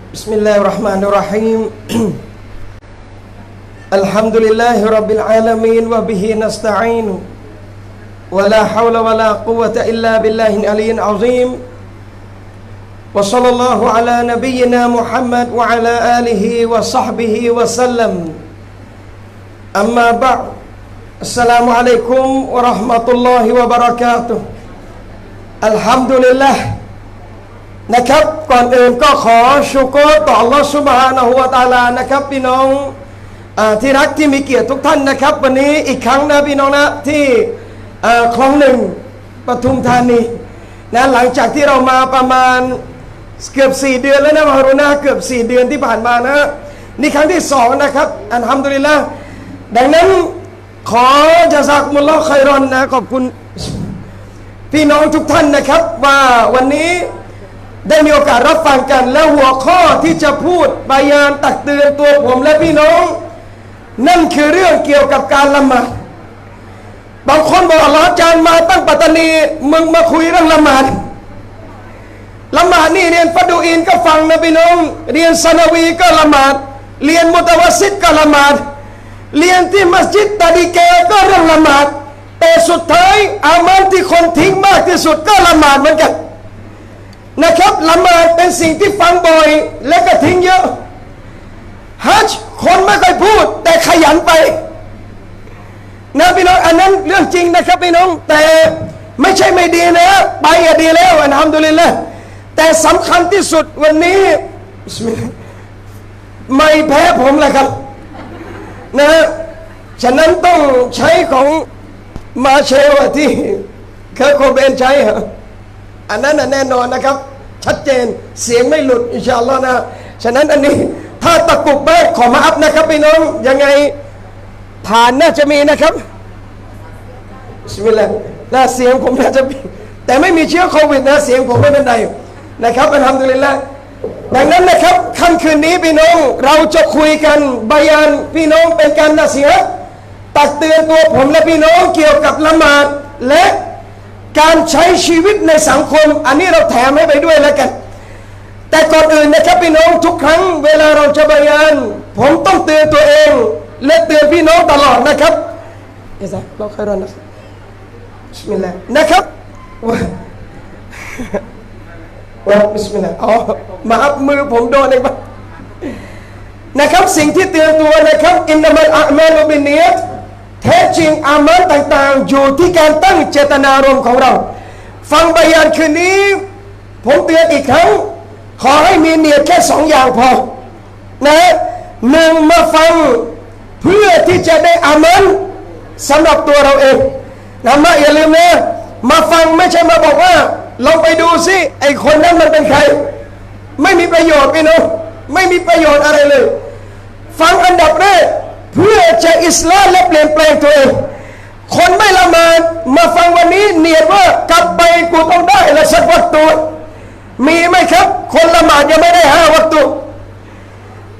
بسم الله الرحمن الرحيم الحمد لله رب العالمين وبه نستعين ولا حول ولا قوة إلا بالله العلي العظيم وصلى الله على نبينا محمد وعلى آله وصحبه وسلم أما بعد السلام عليكم ورحمة الله وبركاته الحمد للهนะครับก่อนอื่นก็ขอชุกรต่ออัลลอฮฺซุบฮานะฮูวะตะอาลานะครับพี่น้องที่รักที่มีเกียรติทุกท่านนะครับวันนี้อีกครั้งนะพี่น้องนะที่คลองหนึ่งปทุมธานีนะหลังจากที่เรามาประมาณเกือบ4 เดือนแล้วนะฮารุนะเกือบ4 เดือนที่ผ่านมานะนี่ครั้งที่2นะครับอัลฮัมดุลิลละห์ดังนั้นขอจะซักมุลลอฮ์ค็อยรอนนะขอบคุณพี่น้องทุกท่านนะครับว่าวันนี้ได้มีโอกาสรับฟังกันแล้วหัวข้อที่จะพูดบายานตักเตือนตัวผมและพี่น้องนั่นคือเรื่องเกี่ยวกับการละหมาดบางคนบอกอัลลอฮ์อาจารย์มาตั้งปัตตานีมึงมาคุยเรื่องละหมาดนี่เรียนฟัดูอินก็ฟังนะพี่น้องเรียนซานาวีก็ละหมาดเรียนมุตะวัสซิตก็ละหมาดเรียนที่มัสยิดตาดีเกก็เรื่องละหมาดแต่สุดท้ายอามันที่คนทิ้งมากที่สุดก็ละหมาดเหมือนกันนะครับละหมาดเป็นสิ่งที่ฟังบ่อยและก็ทิ้งเยอะฮัจญ์คนไม่เคยพูดแต่ขยันไปนะพี่น้องอันนั้นเรื่องจริงนะครับพี่น้องแต่ไม่ใช่ไม่ดีนะไปอะดีแล้วอัลฮัมดุลิลละห์แต่สำคัญที่สุดวันนี้ไม่แพ้ผมเลยครับนะฉะนั้นต้องใช้ของมาเชลที่เคอร์โคเบนใช้อันนั้นแน่นอนนะครับชัดเจนเสียงไม่หลุดอินชาอัลลอฮ์นะฉะนั้นอันนี้ถ้าตะกุกไปขอมาอัพนะครับพี่น้องยังไงผ่านน่าจะมีนะครับบิสมิลลาห์น่าเสียงผมน่าจะมีแต่ไม่มีเชื้อโควิดนะเสียงผมไม่เป็นไรนะครับอัลฮัมดุลิลละห์ดังนั้นนะครับค่ำคืนนี้พี่น้องเราจะคุยกันบายานพี่น้องเป็นการนะซีฮะห์ตักเตือนตัวผมและพี่น้องเกี่ยวกับละหมาดและการใช้ชีวิตในสังคมอันนี้เราแถมให้ไปด้วยแล้วกันแต่ก่อนอื่นนะครับพี่น้องทุกครั้งเวลาเราจะบายานผมต้องเตือนตัวเองและเตือนพี่น้องตลอดนะครับอิซะเราค่อยรอนะบิสมิลลาห์นะครับบิสมิลลาห์มาอัพมือผมโดนเองบ้างนะครับสิ่งที่เตือนตัวนะครับอินนัมัลอามาลุบินนิยะห์แท้จริงอามัลต่างๆอยู่ที่การตั้งเจตนารมณ์ของเราฟังบายานคืนนี้ผมเตือนอีกครั้งขอให้มีเนียดแค่2 อย่างพอนะหนึ่งมาฟังเพื่อที่จะได้อามัลสำหรับตัวเราเองนะมาอย่าลืมนะมาฟังไม่ใช่มาบอกว่าลองไปดูสิไอคนนั้นมันเป็นใครไม่มีประโยชน์พี่น้องไม่มีประโยชน์อะไรเลยฟังอันดับแรกเพื่อจะอิสลามและเปลี่ยนแปลงตัวเองคนไม่ละหมาดมาฟังวันนี้เนียดว่ากลับไปกูต้องได้ละสักวักตัวมีไหมครับคนละหมาดยังไม่ได้5 วักตัว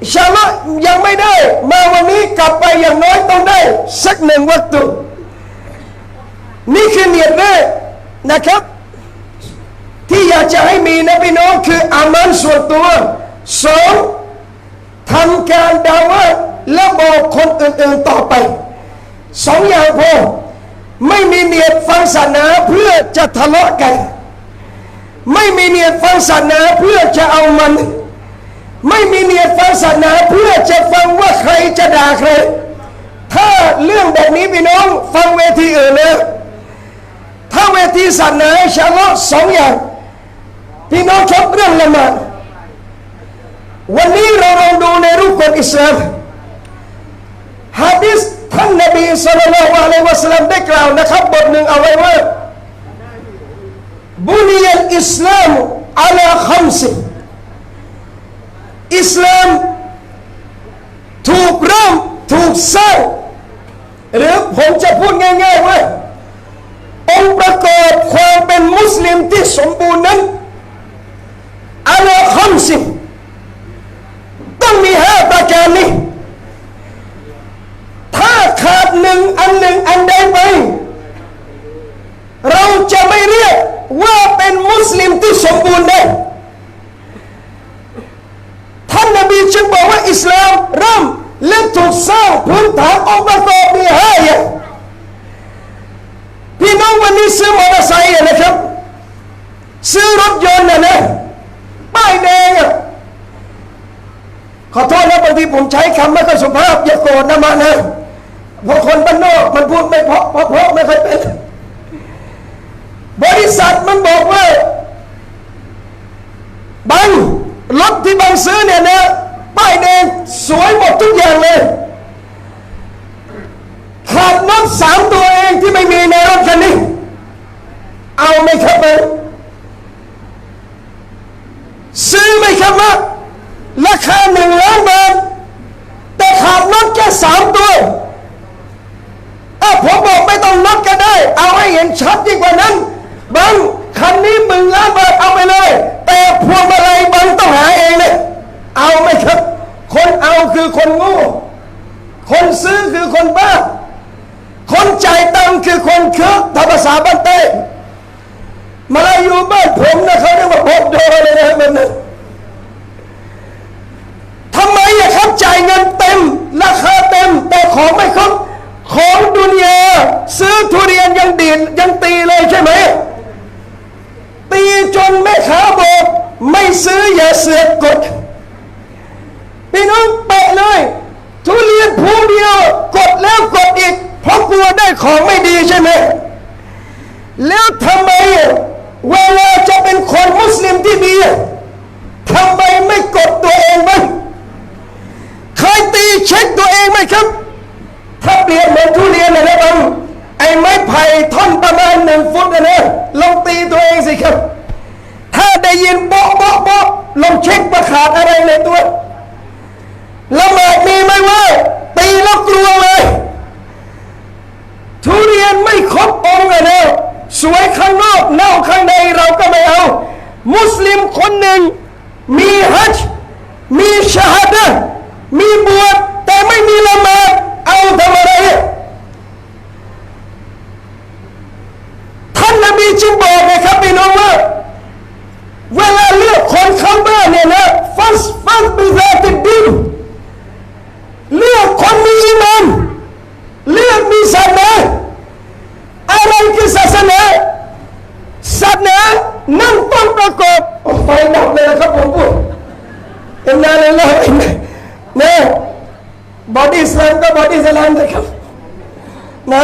อินชาอัลลอฮ์ยังไม่ได้มาวันนี้กลับไปอย่างน้อยต้องได้สัก1 วักตัวนี่คือเนียดแรกนะครับที่อยากจะให้มีนะพี่น้องคืออามันส่วนตัว2ทำการดาวะและบอกคนอื่นๆต่อไป2 อย่างพอไม่มีเนียดฟังศาสนาเพื่อจะทะเลาะกันไม่มีเนียดฟังศาสนาเพื่อจะเอามันไม่มีเนียดฟังศาสนาเพื่อจะฟังว่าใครจะด่าใครถ้าเรื่องแบบนี้พี่น้องฟังเวทีอื่นเลยถ้าเวทีศาสนาอินชาอัลลอฮ์2 อย่างพี่น้องชอบเรื่องละหมาดวันนี้เราลองดูในรูปกฎอิสลามหะดีษท่านนบีศ็อลลัลลอฮุอะลัยฮิวะซัลลัมได้กล่าวนะครับบทหนึ่งเอาไว้ว่าบุนียัลอิสลามอะลา5อิสลามถูกเริ่มถูกสร้างหรือผมจะพูดง่ายๆว่าองค์ประกอบความเป็นมุสลิมที่สมบูรณ์นั้นอะลา5ต้องมี5 ประการนี้ถ้าขาด1 อันใดไปเราจะไม่เรียกว่าเป็นมุสลิมที่สมบูรณ์ได้ สลามเริ่มและถูกสร้างพื้นฐานองค์ประกอบมีห้าอย่างพี่น้องวันนี้ซื้อมอเตอร์ไซค์นะครับซื้อรถยนต์นะป้ายแดงขอโทษนะบางทีผมใช้คำไม่ค่อยสุภาพอย่าโกรธนะมานะเพราะคนบ้านนอกมันพูดไม่เพราะไม่ค่อยเป็นบริษัทมันบอกว่าบางรถที่บางซื้อเนี่ยนะป้ายแดงสวยหมดทุกอย่างเลยขาดน็อต3 ตัวเองที่ไม่มีในรถคันนี้เอาไหมครับซื้อไหมครับว่าราคา1 ล้านบาทแต่ขาดน็อตแค่3 ตัวผมบอกไม่ต้องน็อตก็ได้เอาให้เห็นชัดยิ่งกว่านั้นบางคันนี้1 ล้านบาทเอาไปเลยแต่พวงมาลัยบางต้องหาเองเลยเอาไหมครับคนเอาคือคนโง่คนซื้อคือคนบ้าคนจ่ายตังค์คือคนเคอะภาษาบ้านเต้มาอยู่บ้านผมนะเขาเรียกว่าพบโดเลยนะมันนะทำไมครับจ่ายเงินเต็มราคาเต็มแต่ของไม่ครบของดุนยาซื้อทุเรียนยังดียังตีเลยใช่ไหมตีจนแม่ค้าบอกไม่ซื้ออย่าเสือกกดพี่น้องแปะเลยทุเรียนพวงเดียวกดแล้วกดอีกเพราะกลัวได้ของไม่ดีใช่ไหมแล้วทำไมเวลาจะเป็นคนมุสลิมที่ดีทำไมไม่กดตัวเองบ้างเคยตีเช็คตัวเองไหมครับถ้าเปลี่ยนเหมือนทุเรียนนะบังไอ้ไม้ไผ่ท่อนประมาณ1 ฟุตนะลองตีตัวเองสิครับถ้าได้ยินโบ๊ะโบ๊ะโบ๊ะลองเช็คว่าขาดอะไรในตัวละหมาดมีไหมว่าตีแล้วกลัวเลยทุเรียนไม่ครบองค์นะสวยข้างนอกเน่าข้างในเราก็ไม่เอามุสลิมคนหนึ่งมีฮัจญ์มีชะฮาดะห์มีบวชแต่ไม่มีละหมาดเอาทำอะไรท่านนบีจึงบอกนะครับพี่น้องว่าเวลาเลือกคนเข้าบ้านเนี่ยนะฟัสบิซาติดดินเลือกคนมีอีหม่านเลือกมีศาสนาอะไรคือศาสนานั่งต้นประกอบไฟดับเลยนะครับผมพูดเป็นนานเลยนะบอดี้สแลมก็บอดี้สแลมเลยครับนะ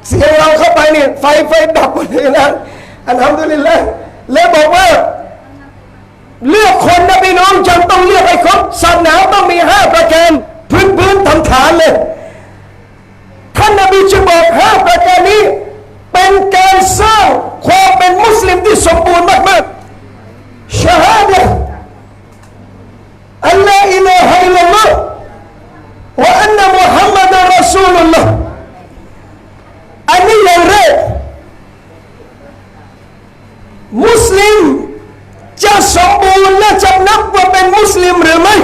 เสียงเราเข้าไปนี่ไฟดับหมดเลยนะอัลฮัมดุลิลละห์แล้วบอกว่าเลือกคนนะพี่น้องจำต้องเลือกให้ครบศาสนาต้องมี5 ประการพื้นฐานเลยท่านนบีจึงบอก5 ประการนี้เป็นการสร้างความเป็นมุสลิมที่สมบูรณ์มากๆชะฮาดะห์อัลลอฮฺอิลาฮะอิลลัลลอฮฺวะอันนะมุฮัมมัดรอซูลุลลอฮฺอันนี้อย่างแรกมุสลิมจะสมบูรณ์และจะนับว่าเป็นมุสลิมหรือไม่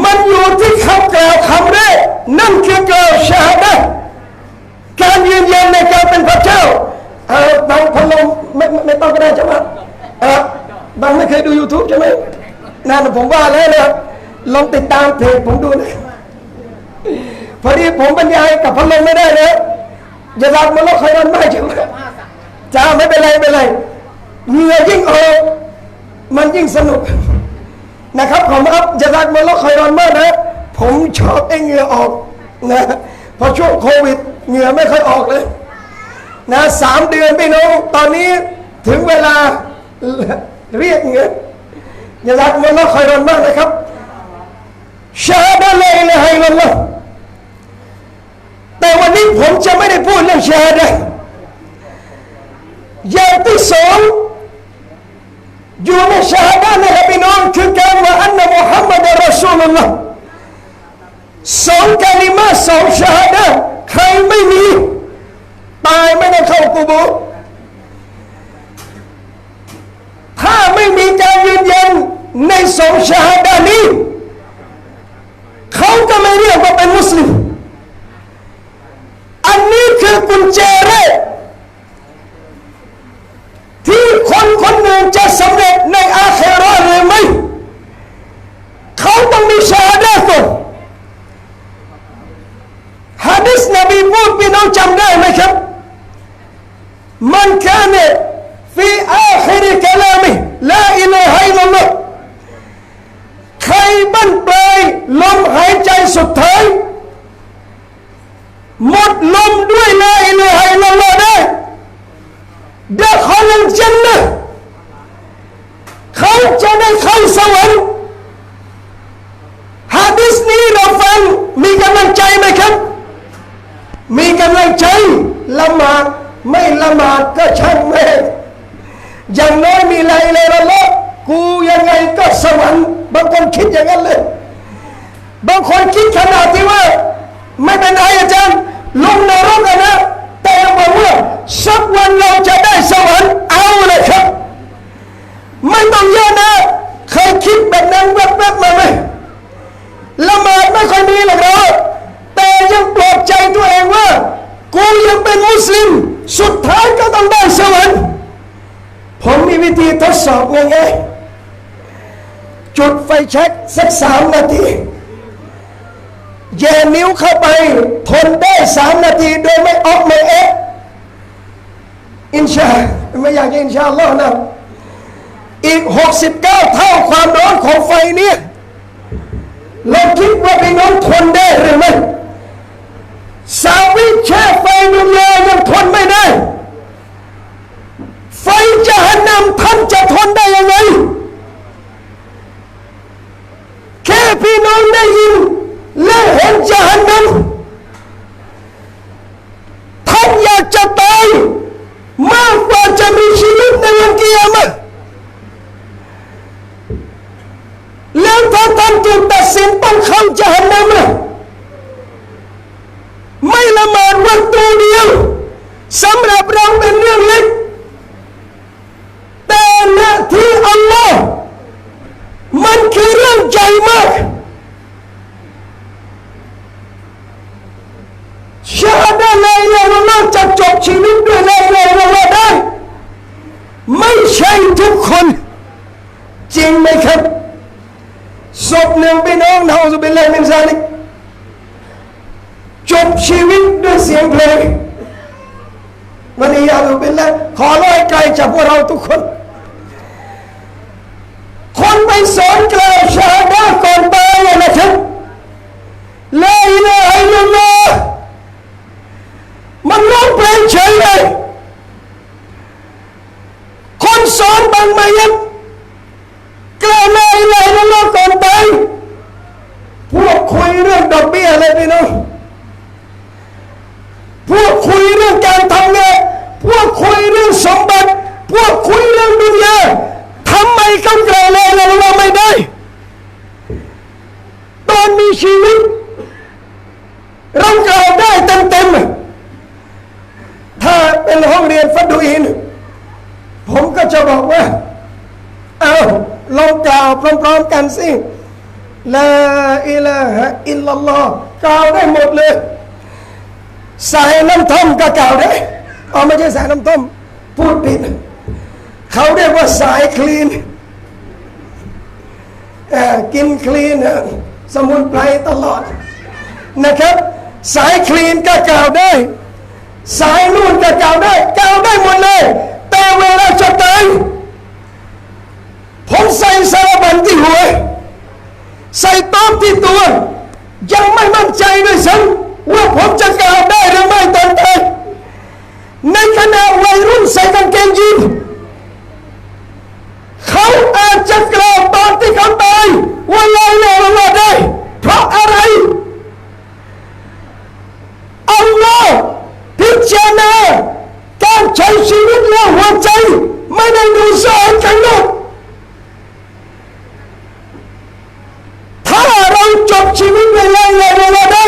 มันอยู่ที่คำกล่าวคำแรกนั่นคือกล่าวชาฮาดะห์การยืนยันในการเป็นพระเจ้าบางพันลมไม่ต้องก็ได้ใช่ไหมบางไม่เคยดู YouTube ใช่ไหมนั่นผมว่าแล้วนะลองติดตามเพจผมดูนะพอดีผมบรรยายกับพันลมไม่ได้แล้วอย่าลักมันลดใครรันไม่ใช่ไหมจ้าไม่เป็นไรเหงื่อยิ่งออกมันยิ่งสนุกนะครับผมครับอย่าลักมันลดใครรันมากนะผมชอบไอ้เหงื่อออกนะพอช่วงโควิดเหงื่อไม่ค่อยออกเลยนะ3 เดือนพี่น้องตอนนี้ถึงเวลาเรียกเหงื่ออย่าลักมันลดใครรันมากนะครับชาฮาดะห์ลาอิลาฮะอิลลัลลอฮฺแต่วันนี้ผมจะไม่ได้พูดเรื่องชาฮาดะห์อย่างที่2อยู่ในชาฮาดะห์นะครับพี่น้องคือการว่าอันนะมุฮัมมัดรอซูลุลลอฮฺ2 กะลิมะห์2 ชาฮาดะห์ใครไม่มีตายไม่ต้องเข้ากุโบร์ถ้าไม่มีการยืนยันใน2 ชาฮาดะห์นี้เขาก็ไม่เรียกว่าเป็นมุสลิมอันนี้คือกุญแจแรกที่คนหนึ่งจะสำเร็จในอาคิเราะห์หรือไม่เขา จำได้ไหมครับมันกาเนฟีอาคิริกะลามิลาอิลาฮะอิลลัลลอฮ์ใครบั้นปลายลมหายใจสุดท้ายหมดลมด้วยลาอิลาฮะอิลลัลลอฮ์ได้ดะคอลัลญันนะห์เขาจะได้เข้าสวรรค์หะดีษนี้เราฟังมีกำลังใจไหมครับมีกำลังใจละหมาดไม่ละหมาดก็ช่างแม่อย่างน้อยมีลาอิลาฮะอิลลัลลอฮ์กูยังไงก็สวรรค์บางคนคิดอย่างนั้นเลยบางคนคิดขนาดที่ว่าไม่เป็นไรอาจารย์ลงนรกนะแต่บอกว่าสักวันเราจะได้สวรรค์เอาเลยครับไม่ต้องเยอะนะเคยคิดแบบนั้นแวบๆมาไหมละหมาดไม่ค่อยมีหรอกเราแต่ยังปลอบใจตัวเองว่ากูยังเป็นมุสลิมสุดท้ายก็ต้องได้สวรรค์ผมมีวิธีทดสอบง่ายๆจุดไฟแช็กสัก3 นาทีแย่นิ้วเข้าไปทนได้3 นาทีโดยไม่ออกไม่เอ๊ะอินชาไม่อยากจะอินชาอัลลอฮ์นะอีก69 เท่าความร้อนของไฟเนี่ยเราคิดว่าพี่น้องทนได้หรือไม่สาวิแช่ไฟดุนยายังทนไม่ได้ไฟจหันนัมท่านจะทนได้ยังไงแค่พี่น้องได้ยินและเห็นจหันนัมท่านอยากจะตายมากกว่าจะมีชีวิตในวันกิยามะห์แล้วถ้าท่านถูกตัดสินต้องเข้าจหันนัมไม่ละหมาดวันตัวเดียวสำหรับเราเป็นเรื่องเล็กแต่หน้าที่อัลลอฮ์มันคือเรื่องใหญ่มากชาดะลาอิลาฮะอิลลัลลอฮ์จะจบชีวิตด้วยลาอิลาฮะอิลลัลลอฮ์ได้ไม่ใช่ทุกคนจริงไหมครับศพหนึ่งพี่น้องนะอูซุบิลลาฮิมินซาลิกจบชีวิตด้วยเสียงเพลงวันนี้อัลลอฮฺเป็นแล้วขอร้อยไกลจากพวกเราทุกคนคนไปสอนกล่าวชาดะก่อนตายนะครับลาอิลาฮะอิลลัลลอฮ์มันร้องเพลงเฉยเลยคนสอนบางมายัดกล่าวลาอิลาฮะอิลลัลลอฮ์ก่อนตายพวกคุยเรื่องดอกเบี้ยอะไรพี่น้องพวกคุยเรื่องการทำงานพวกคุยเรื่องสมบัติพวกคุยเรื่องดุนยาทำไมเขากล่าวลาอิลาฮะอิลลัลลอฮ์ไม่ได้ตอนมีชีวิตเรากล่าวได้เต็มๆถ้าเป็นห้องเรียนฟัดดูอินผมก็จะบอกว่าเอาลองกล่าวพร้อมๆกันสิลาอิลาฮะอิลลัลลอฮ์กล่าวได้หมดเลยสายน้ำท่อมก็กล่าวได้ไม่ใช่สายน้ำท่อมพูดผิดเขาเรียกว่าสายคลีนกินคลีนสมุนไพรตลอดนะครับสายคลีนก็กล่าวได้สายนู่นก็กล่าวได้หมดเลยแต่เวลาจะตายผมใส่สารบัญที่หัวใส่ต้อมที่ตัวยังไม่มั่นใจด้วยซ้ำว่าผมจะกล่าวได้หรือไม่ตอนตายในขณะวัยรุ่นใส่กางเกงยีนเขาอาจจะกล่าวตอนที่เขาตายว่าลาอิลาฮะอิลลัลลอฮ์ได้เพราะอะไรอัลลอฮ์พิจารณาการใช้ชีวิตและหัวใจไม่ได้ดูสายข้างนอกถ้าเราจบชีวิตด้วยลาอิลาฮะอิลลัลลอฮ์ได้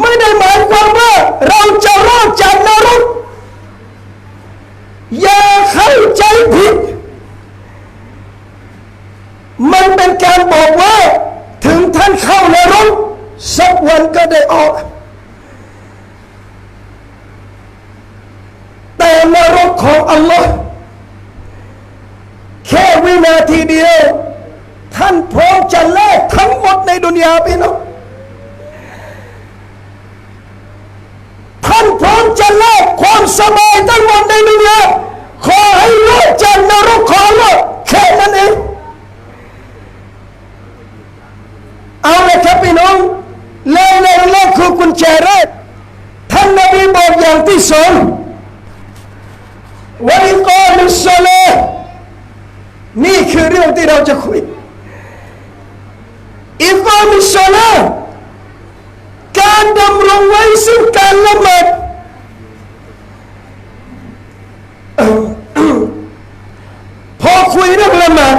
ไม่ได้หมายความว่าเราจะรอดจากนรกอย่าเข้าใจผิดมันเป็นการบอกว่าถึงท่านเข้านรกสักวันก็ได้ออกแต่นรกของอัลลอฮ์แค่วินาทีเดียวท่านพร้อมจะแลกทั้งหมดในดุนยาพี่น้อง จะแลกความสบายทั้งหมดในดุนยาขอให้รอดจากนรกขอรอดแค่นั้นเองเอาเลยครับพี่น้องแล้วคือกุญแจแรกท่านนบีบอกอย่างที่สองวะอิกามุสศอลาห์นี่คือเรื่องที่เราจะคุยอิกามุสศอลาห์การดำรงไว้ซึ่งการละหมาดพอคุยเรื่องละหมาด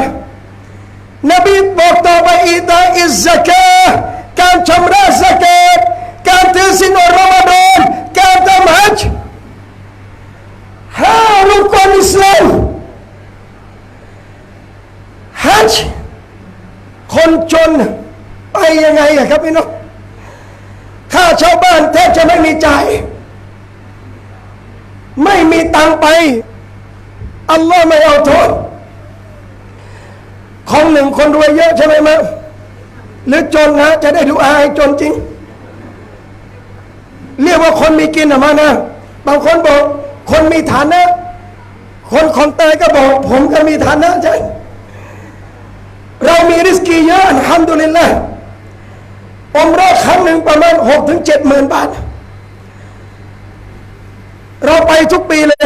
นบีบอกต่อไปอิตาอิซซะกาตการชำระซะกาตการถือศีลรอมฎอนการทำฮัจญ์5 รุกนอิสลามฮัจญ์คนจนไปยังไงครับพี่น้องข้าชาวบ้านแทบจะไม่มีจ่ายไม่มีตังไปอัลลอฮ์ไม่เอาโทษของหนึ่งคนรวยเยอะใช่ไหมมั้ยหรือจนนะจะได้ดูอาให้จนจริงเรียกว่าคนมีกินมานะบางคนบอกคนมีฐานะคนของเตยก็บอกผมก็มีฐานะใช่เรามีริสกีเยอะอัลฮัมดุลิลละห์อุมเราะห์ครั้งหนึ่งประมาณ 6-7 หมื่นบาทเราไปทุกปีเลย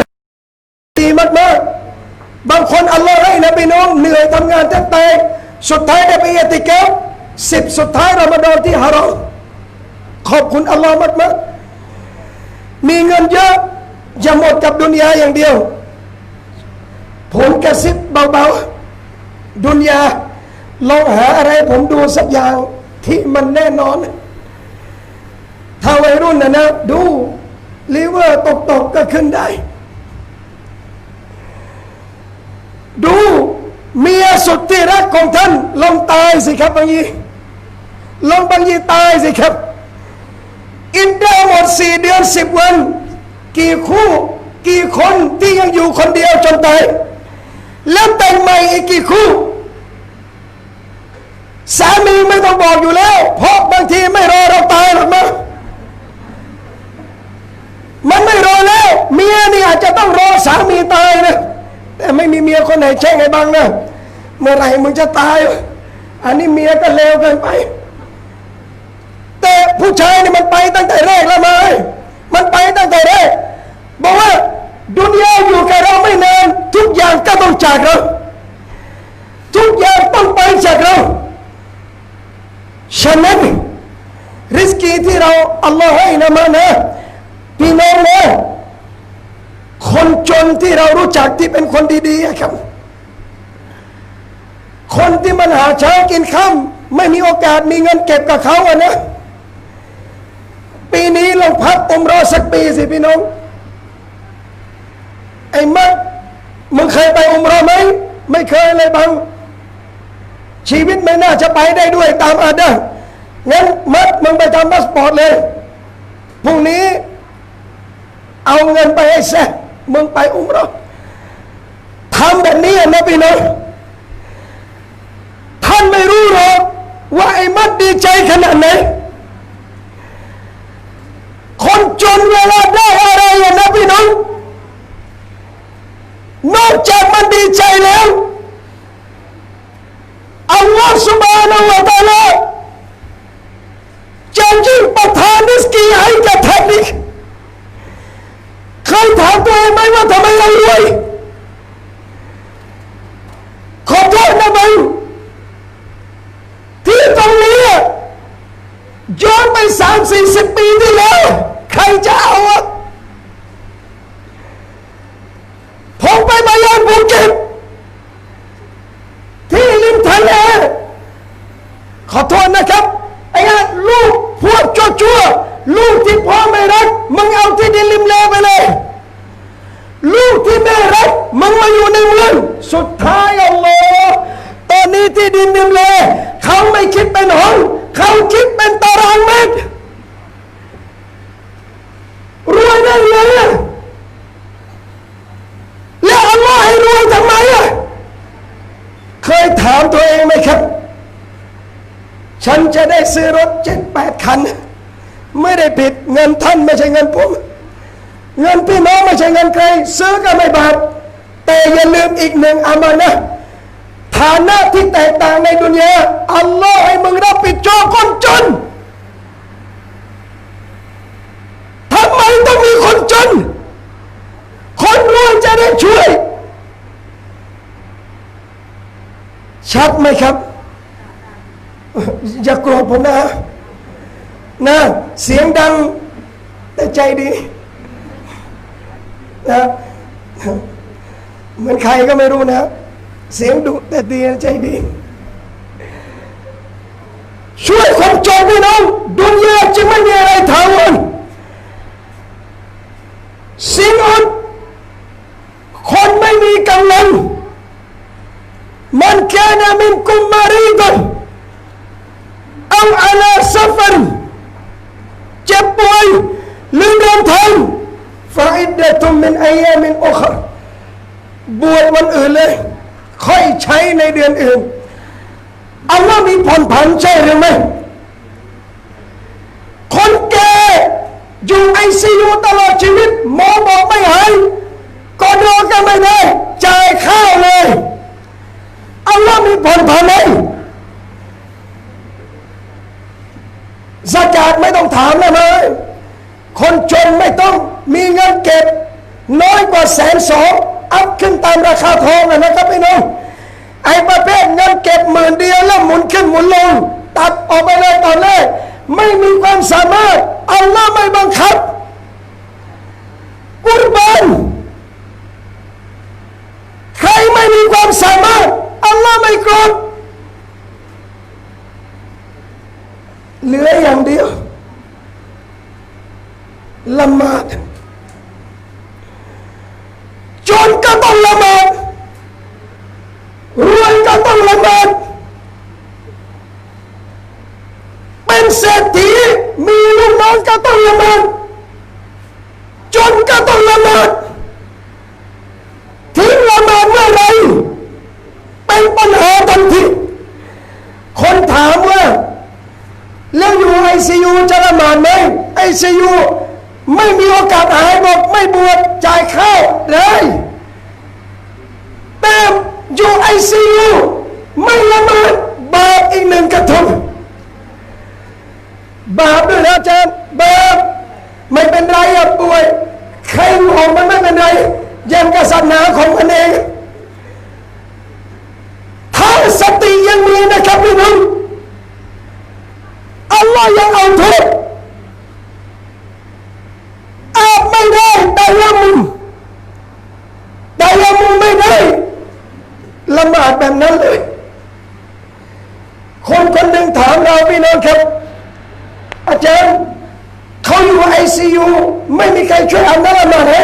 ดีมากๆบางคนอัลลอฮ์ให้นะพี่น้องเหนื่อยทำงานแทบตายสุดท้ายได้ไปอิติกาฟ10สุดท้ายรอมฎอนที่ฮารอมขอบคุณอัลลอฮ์มากๆมีเงินเยอะอย่าหมดกับดุนยาอย่างเดียวผมกระซิบเบาๆดุนยาลองหาอะไรผมดูสักอย่างที่มันแน่นอนถ้าวัยรุ่นนะดูลิเวอร์ตกก็ขึ้นได้ดูเมียสุดที่รักของท่านลองตายสิครับบางทีลองบางทีตายสิครับอินเดียหมด4 เดือน 10 วันกี่คู่กี่คนที่ยังอยู่คนเดียวจนตายแล้วแต่งใหม่อีกกี่คู่สามีไม่ต้องบอกอยู่แล้วเพราะบางทีไม่รอเราตายหรอกมันไม่รอแล้วเมียนี่อาจจะต้องรอสามีตายนะแต่ไม่มีเมียคนไหนแช่งไอ้บังนะเมื่อไหร่มึงจะตายอันนี้เมียก็เลวเกินไปแต่ผู้ชายนี่มันไปตั้งแต่แรกแล้วมันไปตั้งแต่แรกบอกว่าดุนยาอยู่กับเราไม่นานทุกอย่างก็ต้องจากเราทุกอย่างต้องไปจากเราฉะนั้นริสกีที่เราอัลลอฮ์ให้นะพี่น้องนะคนจนที่เรารู้จักที่เป็นคนดีๆครับคนที่มันหาเช้ากินค่ำไม่มีโอกาสมีเงินเก็บกับเขานะปีนี้ลองพักอุมเราะห์สักปีสิพี่น้องไอ้มัดมึงเคยไปอุมเราะห์ไหมไม่เคยเลยบังชีวิตไม่น่าจะไปได้ด้วยตามอาดะห์งั้นมัดมึงไปทำพาสปอร์ตเลยพรุ่งนี้เอาเงินไปให้แซ่มึงไปอุมเราะห์ทำแบบนี้นะพี่น้องท่านไม่รู้หรอกว่าไอ้มัดดีใจขนาดไหนคนจนเวลาได้อะไรนะพี่น้องนอกจากมันดีใจแล้วอัลลอฮฺซุบฮานะฮูวะตะอาลาจะยิ่งประทานริสกีให้กับท่านอีกเคยถามตัวเองไหมว่าทำไมเรารวยขอโทษนะมึงที่ตรงนี้ย้อนไป30-40 ปีที่แล้วใครจะเอาผมไปบายานภูเก็ตที่ริมทะเลขอโทษนะครับไอ้ลูกพวกชั่วลูกที่พ่อไม่รักมึงเอาที่ดินริมเลไปเลยลูกที่ไม่รักมึงมาอยู่ในเมืองสุดท้ายอัลลอฮ์ตอนนี้ที่ดินริมเลเขาไม่คิดเป็นห้องเขาคิดเป็นตารางเมตรรวยได้เลยแล้วอัลลอฮ์ให้รวยทำไมเคยถามตัวเองไหมครับฉันจะได้ซื้อรถ7-8 คันไม่ได้ผิดเงินท่านไม่ใช่เงินผม เงินพี่น้องไม่ใช่เงินใครซื้อก็ไม่บาปแต่อย่าลืมอีกหนึ่งอามานะห์ฐานะที่แตกต่างในดุนยาอัลลอฮ์ให้มึงรับผิดชอบคนจนทำไมต้องมีคนจนคนรวยจะได้ช่วยชัดไหมครับอย่าโกรธผมนะเสียงดังแต่ใจดีนะเหมือนใครก็ไม่รู้นะเสียงดุแต่ดีใจดีช่วยคนจนพี่น้องดุนยาจึงไม่มีอะไรถาวรสิ่งอื่นคนไม่มีกำลังมันแค่นามินกุมมารีดนเอาอาลาซัฟันเจ็บป่วยหรือเดินทางฟาอิดดะตุมมินอัยยามินอุครบวชวันอื่นเลยค่อยใช้ในเดือนอื่นอัลลอฮ์มีผ่อนผันใช่หรือไม่คนแก่อยู่ไอซียูตลอดชีวิตหมอบอกไม่หายก็นอนก็ไม่ได้จ่ายข้าวเลยอัลลอฮ์มีผ่อนผันไหมซะกาตไม่ต้องถามนะเลยคนจนไม่ต้องมีเงินเก็บน้อยกว่า120,000อัพขึ้นตามราคาทองนะครับพี่น้องไอ้ประเภทเงินเก็บ10,000เดียวแล้วหมุนขึ้นหมุนลงตัดออกไปเลยตอนแรกไม่มีความสามารถอัลลอฮ์ไม่บังคับกุรบานใครไม่มีความสามารถอัลลอฮ์ไม่โกรธเหลืออย่างเดียวละหมาดจนก็ต้องละหมาดรวยก็ต้องละหมาดเป็นเศรษฐีมีลูกน้องก็ต้องละหมาดจนก็ต้องละหมาดทิ้งละหมาดเมื่อไรเป็นปัญหาทันทีคนถามว่าแล้วอยู่ไอซียูจะละหมาดไหมไอซียูไม่มีโอกาสหายบอกไม่บวชจ่ายข้าวเลยแต่อยู่ไอซียูไม่ละหมาดบาปอีกหนึ่งกระทงบาปด้วยนะอาจารย์บาปไม่เป็นไรอ่ะป่วยใครออกมันไม่เป็นไรยังกษัตริย์หนาของมันเองถ้าสติยังมีนะครับพี่น้องอัลลอฮ์ยังเอาโทษอาบไม่ได้แต่ยามุมไม่ได้ละหมาดแบบนั้นเลยคนคนหนึ่งถามเราพี่น้องครับอาจารย์เขาอยู่ไอซียูไม่มีใครช่วยอาบน้ำละหมาดให้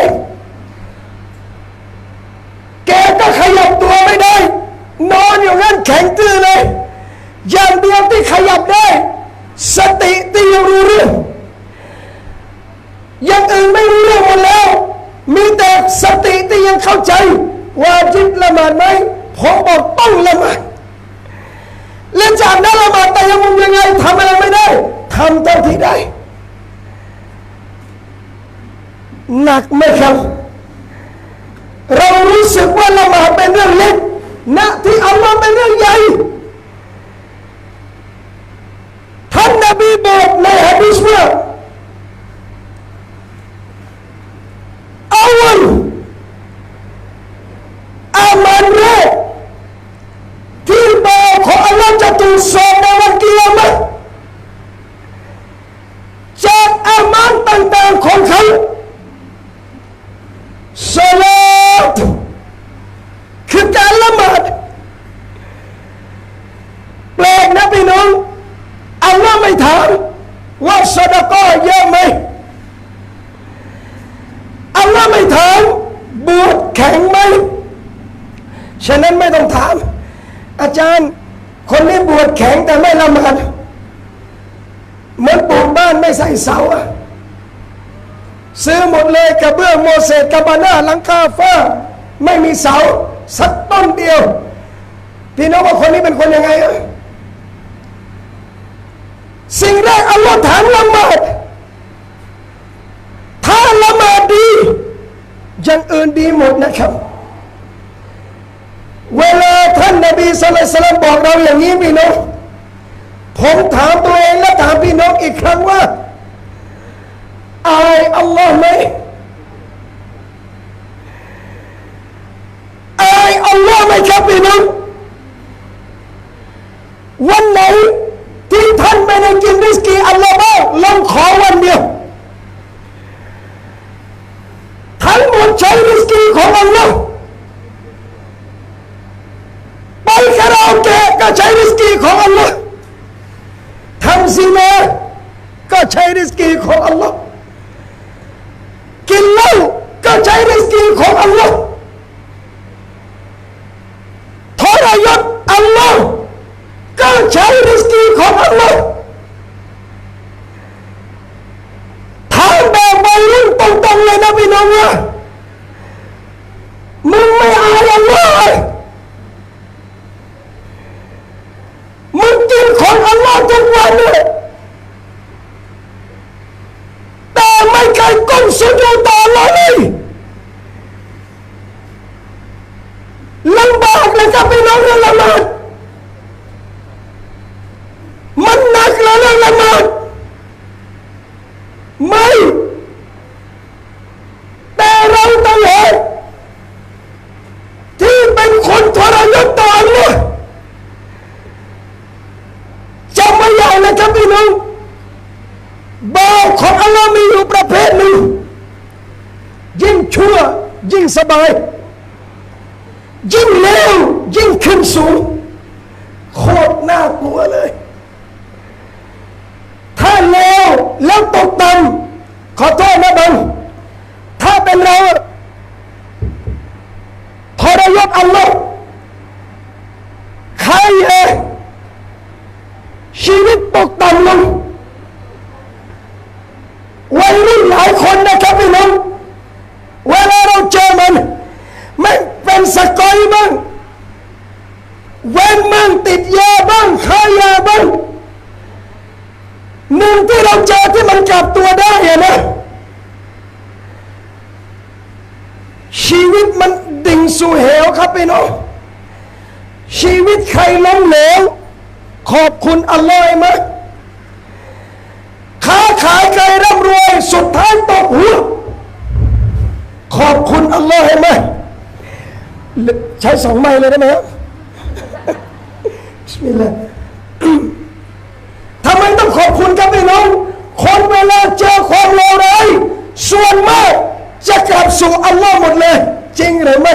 แกก็ขยับตัวไม่ได้นอนอยู่งั้นแข็งตื้อเลยอย่างเดียวที่ขยับได้สติที่ยังรู้เรื่องอย่างอื่นไม่รู้เรื่องหมดแล้วมีแต่สติที่ยังเข้าใจว่าจิตละหมาดไหมผมบอกต้องละหมาดเล่นจากนั้นละหมาดแต่ยังมุมยังไงทำอะไรไม่ได้ทำเท่าที่ได้หนักไหมครับเรารู้สึกว่าละหมาดเป็นเรื่องเล็กณที่อัลลอฮ์เป็นเรื่องใหญ่ท่านนบีบอกในหะดีษว่าأولอาแรกที่บาปของอัลลอฮ์จะถูกสอบในวันกิยามะห์จากอามันต่างๆของเขาศอลาตคือการละหมาดแปลกนะพี่น้องอัลลอฮ์ไม่ถามว่าซอดะกอฮ์เยอะไหมอัลลอฮ์ไม่ถามบวชแข็งไหมฉะนั้นไม่ต้องถามอาจารย์คนนี้บวชแข็งแต่ไม่ละหมาดเหมือนปลูกบ้านไม่ใส่เสาซื้อหมดเลยกระเบื้องโมเสสกระบาน่าหลังคาฟ้าไม่มีเสาสักต้นเดียวพี่น้องว่าคนนี้เป็นคนยังไงสิ่งแรกอัลลอฮ์ถามละหมาดถ้าละหมาดดี อย่างอื่นดีหมดนะครับเวลาท่านนบีศ็อลลัลลอฮุอะลัยฮิวะซัลลัมบอกเราอย่างนี้พี่น้องผมถามตัวเองและถามพี่น้องอีกครั้งว่าอายอัลลอฮ์ไหมอายอัลลอฮ์ไหมครับพี่น้องวันไหนที่ท่านไม่ได้กินริสกีอัลลอฮ์บ้างลองขอวันเดียวทั้งหมดใช้ริสกีของอัลลอฮ์ไปคาราโอเกะก็ใช้ริสกีของอัลลอฮ์ทำซินาก็ใช้ริสกีของอัลลอฮ์กินเหล้าก็ใช้ริสกีของอัลลอฮ์ทรยศอัลลอฮ์ก็ใช้ริสกีของอัลลอฮ์ทางแบบวัยรุ่นตรงๆเลยนะพี่น้องว่ามึงไม่อายอัลลอฮ์มึงกินของอัลลอฮ์ทุกวันเลยแต่ไม่เคยก้มสุญูดต่ออัลลอฮ์เลยลำบากเลยครับพี่น้องเรื่องละหมาดมันหนักแล้วเรื่องละหมาดไม่แต่เราต่างหากที่เป็นคนทรยศต่ออัลลอฮ์จำไว้อย่างนะครับพี่น้องบาปของอัลลอฮ์มีอยู่ประเภทหนึ่งยิ่งชั่วยิ่งสบายยิ่งเลวยิ่งขึ้นสูงโคตรน่ากลัวเลยถ้าเลวแล้วตกต่ำขอโทษนะบังถ้าเป็นเราทรยศอัลลอฮ์ใครชีวิตตกต่ำลงวัยรุ่นหลายคนนะครับพี่น้องเวลาเราเจอมันไม่เป็นสกอยบ้างเว้นบ้างติดยาบ้างค้ายาบ้างหนึ่งที่เราเจอที่มันกลับตัวได้นะชีวิตมันดิ่งสู่เหวครับพี่น้องชีวิตใครล้มเหลวขอบคุณอัลลอฮ์ไหมค้าขายใครร่ำรวยสุดท้ายตกหัวขอบคุณอัลลอฮ์ไหมใช้2 ไม้เลยได้ไหมครับบิสมิลลาห์ทำไมต้องขอบคุณครับพี่น้องคนเวลาเจอความเลวร้ายส่วนมากจะกลับสู่อัลลอฮ์หมดเลยจริงหรือไม่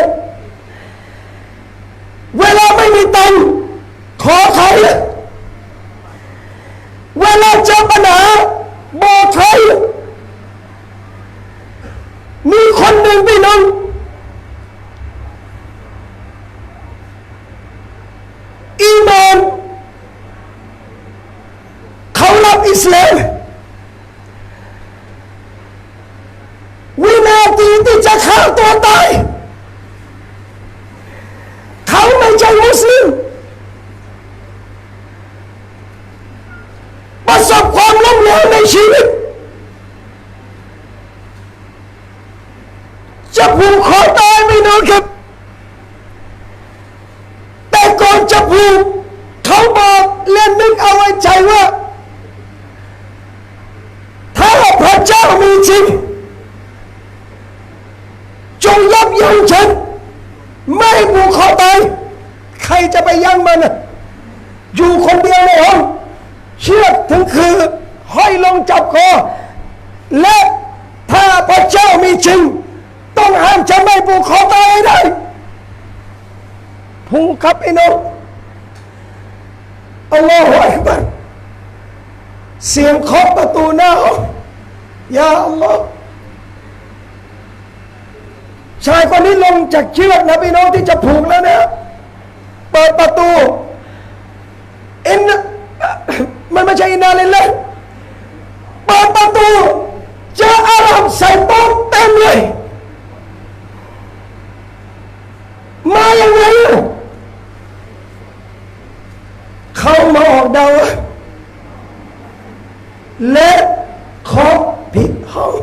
เวลาไม่มีตังค์ขอใครเวลาเจอปัญหาบอกใครมีคนหนึ่งพี่น้องอีมานเขารับอิสลามวินาทีที่จะฆ่าตัวตายเขาไม่ใช่มุสลิมประสบความล้มเหลวในชีวิตจะผูกคอตายไม่นานครับแต่ก่อนจะผูกเขาบอกเล่นนึกเอาไว้ใจว่าถ้าพระเจ้ามีจริงจงยับยั้งฉันไม่ให้ผูกคอตายใครจะไปยั้งมันอยู่คนเดียวในห้องเชือกถึงคือห้อยลงจับคอและถ้าพระเจ้ามีจริงต้องห้ามจะไม่ผูกคอตายได้ผูกครับพี่น้องอัลลอฮฺอักบัรเสียงเคาะประตูหน้าห้องยาอัลลอฮฺชายคนนี้ลงจากเชือกนะพี่น้องที่จะผูกแล้วนะเปิดประตูมันไม่ใช่อินนาลิลลาห์เปิดประตูเจออาหรับใส่โต๊ะเต็มเลยมาอย่างไรเขามาออกดาวและเคาะผิดห้อง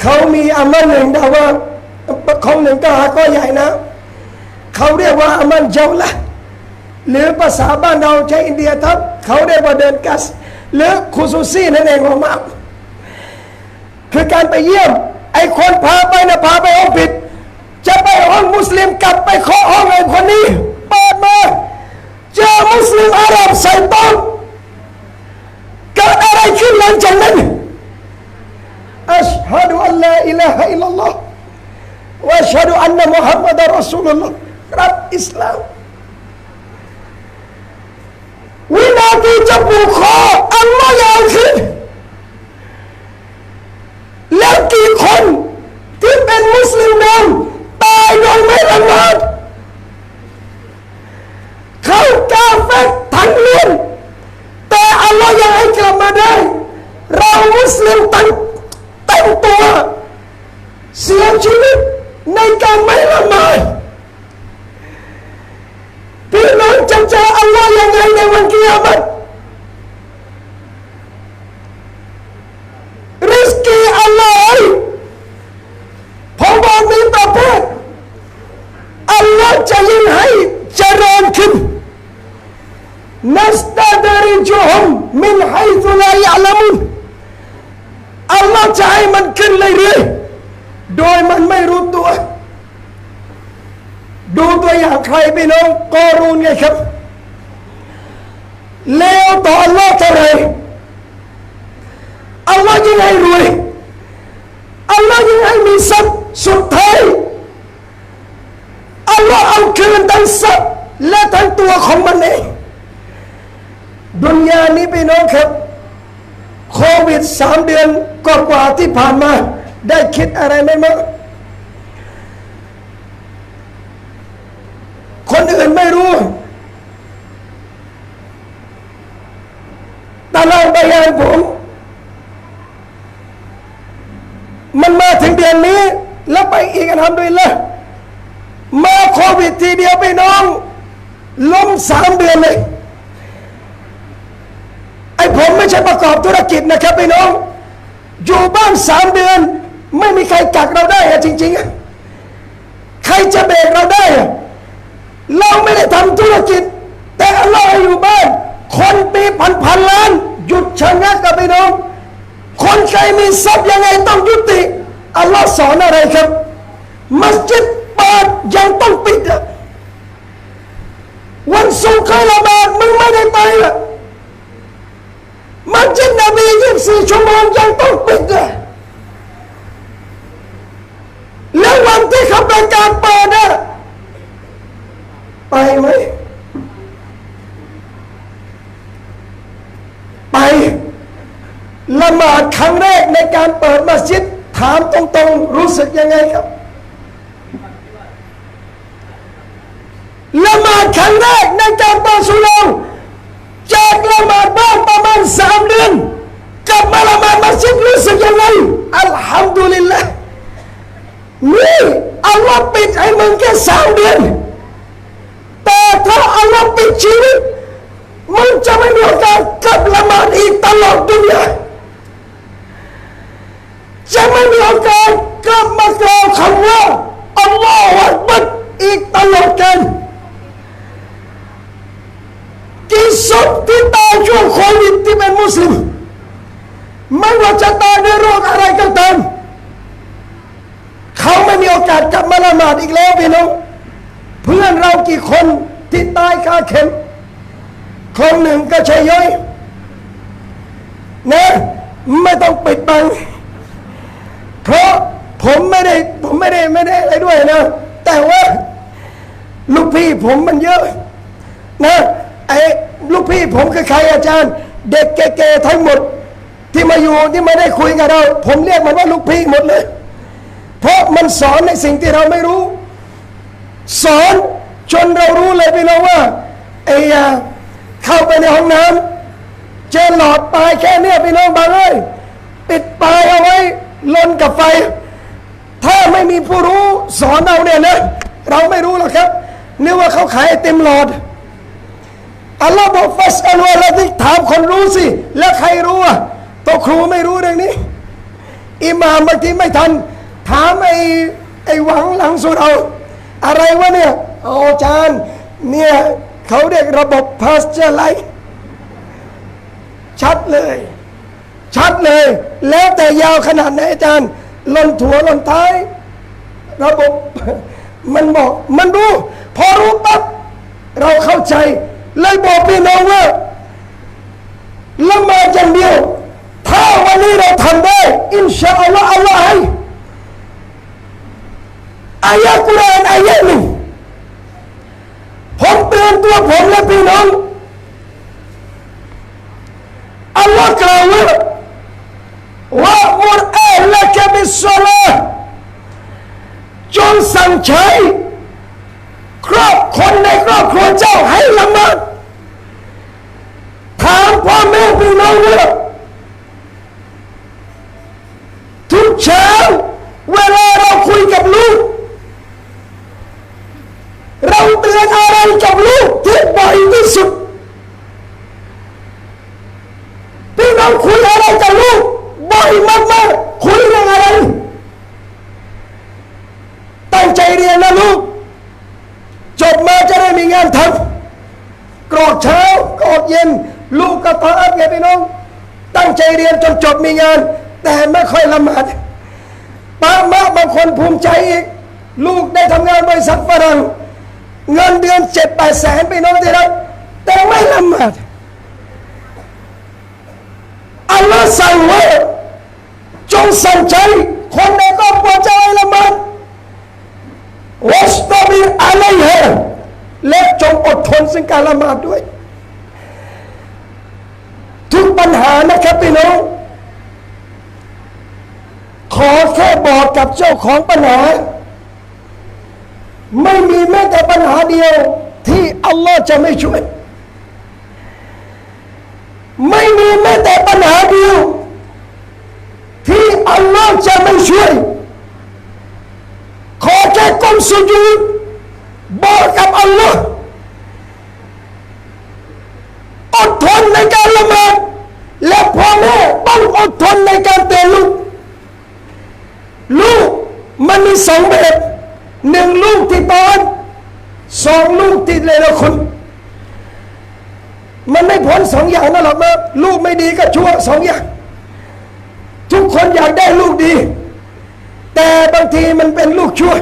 เขามีอามันหนึ่งแต่ว่าของหนึ่งก็หาก็ใหญ่นะเขาเรียกว่าอามันเจ้าละหรือภาษาบ้านเราใช้อินเดียทับเขาเรียกว่าเดินกัสหรือคุซูซี่นั่นเองของมันคือการไปเยี่ยมไอ้คนพาไปนะพาไปห้องผิดจะไปห้องมุสลิมกลับไปเคาะห้องไอ้คนนี้เปิดมาเจอมุสลิมอาหรับใส่ต้นเกิดอะไรขึ้นหลังจากนั้นอัชฮะดุอัลลอฮ์อิลาฮะอิลลัลลอฮ์วะอัชฮะดุอันนะมุฮัมมัดรอซูลุลลอฮ์รับอิสลามวินาทีจะผูกคออัลลอฮ์ยาวขึ้นแล้วกี่คนที่เป็นมุสลิมเดิมตายโดยไม่ละหมาดเขากาเฟรทั้งเรื่องแต่อัลลอฮ์ยังให้กลับมาได้เรามุสลิมตั้งตัวเสียชีวิตในการไม่ละหมาดพี่น้องจะเจออัลลอฮ์ยังไงในวันกิยามะฮ์ริสกีอัลลอฮ์ผมบอกมีประเภทอัลลอฮ์จะยิ่งให้เจริญขึ้นนัสตาดริจุฮุมมินไฮซุลายะละมุนอัลลอฮ์จะให้มันขึ้นเรื่อยๆโดยมันไม่รู้ตัวดูตัวอย่างใครพี่น้องกอรูนไงครับเลวต่ออัลลอฮ์เท่าไรอัลลอฮ์ยิ่งให้รวยอัลลอฮ์ยิ่งให้มีทรัพย์สุดท้ายอัลลอฮ์เอาคืนทั้งทรัพย์และทั้งตัวของมันเองดุนยานี้พี่น้องครับโควิด3 เดือนกว่าที่ผ่านมาได้คิดอะไรไหมมั้งคนอื่นไม่รู้ตารางบยานผมมันมาถึงเดือนนี้แล้วไปอีกอันทำด้วยละมาโควิดทีเดียวไปน้องล้ม3 เดือนเลยไอ้ผมไม่ใช่ประกอบธุรกิจนะครับพี่น้องอยู่บ้าน3 เดือนไม่มีใครกักเราได้อะจริงๆใครจะเบรกเราได้อะเราไม่ได้ทำธุรกิจแต่อัลลอฮ์ให้อยู่บ้านคนปีพันล้านหยุดชะงักกับพี่น้องคนใครมีทรัพย์ยังไงต้องยุติอัลลอฮ์สอนอะไรครับมัสยิดเปิดยังต้องปิดอะวันศุกร์ใครละหมาดมึงไม่ได้ไปอะมัสยิดนบี24 ชั่วโมงยังต้องปิดอะแล้ววันที่เขาประกาศเปิดอะไปไหมไปละหมาดครั้งแรกในการเปิดมัสยิดถามตรงๆรู้สึกยังไงครับละหมาดครั้งแรกในการเปิดสุเหร่าจากละหมาดบ้านประมาณ3 เดือนกลับมาละหมาดมัสยิดรู้สึกยังไงอัลฮัมดุลิลละห์นี่อัลลอฮ์ปิดให้มึงแค่3 เดือนแต่ถ้าอัลลอฮ์ปิดชีวิตมึงจะไม่มีโอกาสกลับละหมาดอีกตลอดดุนยาจะไม่มีโอกาสกลับมากล่าวคำว่าอัลลอฮฺอักบัรอีกตลอดกาลกี่ศพที่ตายช่วงโควิดที่เป็นมุสลิมไม่ว่าจะตายด้วยโรคอะไรก็ตามเขาไม่มีโอกาสกลับมาละหมาดอีกแล้วพี่น้องเพื่อนเรากี่คนที่ตายคาเข็มคนหนึ่งก็ใช่ย่อยนะไม่ต้องปิดบังเพราะผมไม่ได้อะไรด้วยนะแต่ว่าลูกพี่ผมมันเยอะนะไอ้ลูกพี่ผมคือใครอาจารย์เด็กแก่ๆทั้งหมดที่มาอยู่ที่ไม่ได้คุยกับเราผมเรียกมันว่าลูกพี่หมดเลยเพราะมันสอนในสิ่งที่เราไม่รู้สอนจนเรารู้เลยพี่น้องว่าไอ้เข้าไปในห้องน้ำเจอหลอดปลายแค่เนี้ยพี่น้องบางเอ้ยปิดปลายเอาไว้ลนกับไฟถ้าไม่มีผู้รู้สอนเราเนี่ยนะเราไม่รู้หรอกครับนึกว่าเขาขายไอติมหลอดอัลลอฮ์บอกฟัสอัลวะละที่ถามคนรู้สิแล้วใครรู้อ่ะตัวครูไม่รู้เรื่องนี้ อิหม่ามบางทีไม่ทันถามไอ้หวังหลังสุดเอาอะไรวะเนี่ยอาจารย์เนี่ยเขาเรียกระบบพาสเจอร์ไลท์ชัดเลยแล้วแต่ยาวขนาดไหนอาจารย์ล่นถั่วล่นท้ายระบบมันบอกมันรู้พอรู้ปั๊บเราเข้าใจเลยบอกพี่น้องว่าละหมาดอย่างเดียวถ้าวันนี้เราทำได้อินชาอัลลอฮ์อัลลอฮ์ให้อายะกุรอานอายะหนึ่งผมเตือนตัวผมและพี่น้องอัลลอฮ์กล่าวว่ามุรอาละกะบิสศอลาห์จงสั่งใช้คนในครอบครัวเจ้าให้ละหมาดถามพ่อแม่พี่น้องว่าทุกเช้าเวลาเราคุยกับลูกเราเตือนอะไรกับลูกที่บ่อยที่สุดพี่น้องคุยอะไรกับลูกบ่อยมากๆคุยเรื่องอะไรตั้งใจเรียนนะลูกจบมาจะได้มีงานทำกรอกเช้ากรอกเย็นลูกก็ตามไงพี่น้องตั้งใจเรียนจนจบมีงานแต่ไม่ค่อยละหมาดป้ามะบางคนภูมิใจอีกลูกได้ทำงานบริษัทฝรั่งเงินเดือน7-8 แสนพี่น้องที่รักแต่ไม่ละหมาดอัลลอฮ์สั่งว่าจงสั่งใจคนในครอบครัวเจ้าให้ละหมาดวัสตบิรอะลัยฮาและจงอดทนซึ่งการละหมาดด้วยทุกปัญหานะครับพี่น้องขอแค่บอกกับเจ้าของปัญหาไม่มีแม้แต่ปัญหาเดียวที่อัลลอฮ์จะไม่ช่วยไม่มีแม้แต่ปัญหาเดียวที่อัลลอฮ์จะไม่ช่วยขอแค่ก้มสุญูดบอกกับอัลลอฮ์อดทนในการละหมาดและพ่อแม่ต้องอดทนในการเตือนลูกมันมีสองแบบหนึ่งลูกที่ตอนสองลูกที่เลวคุณมันไม่พ้นสองอย่างนั่นหรอกนะลูกไม่ดีก็ชั่วสองอย่างทุกคนอยากได้ลูกดีแต่บางทีมันเป็นลูกชั่ว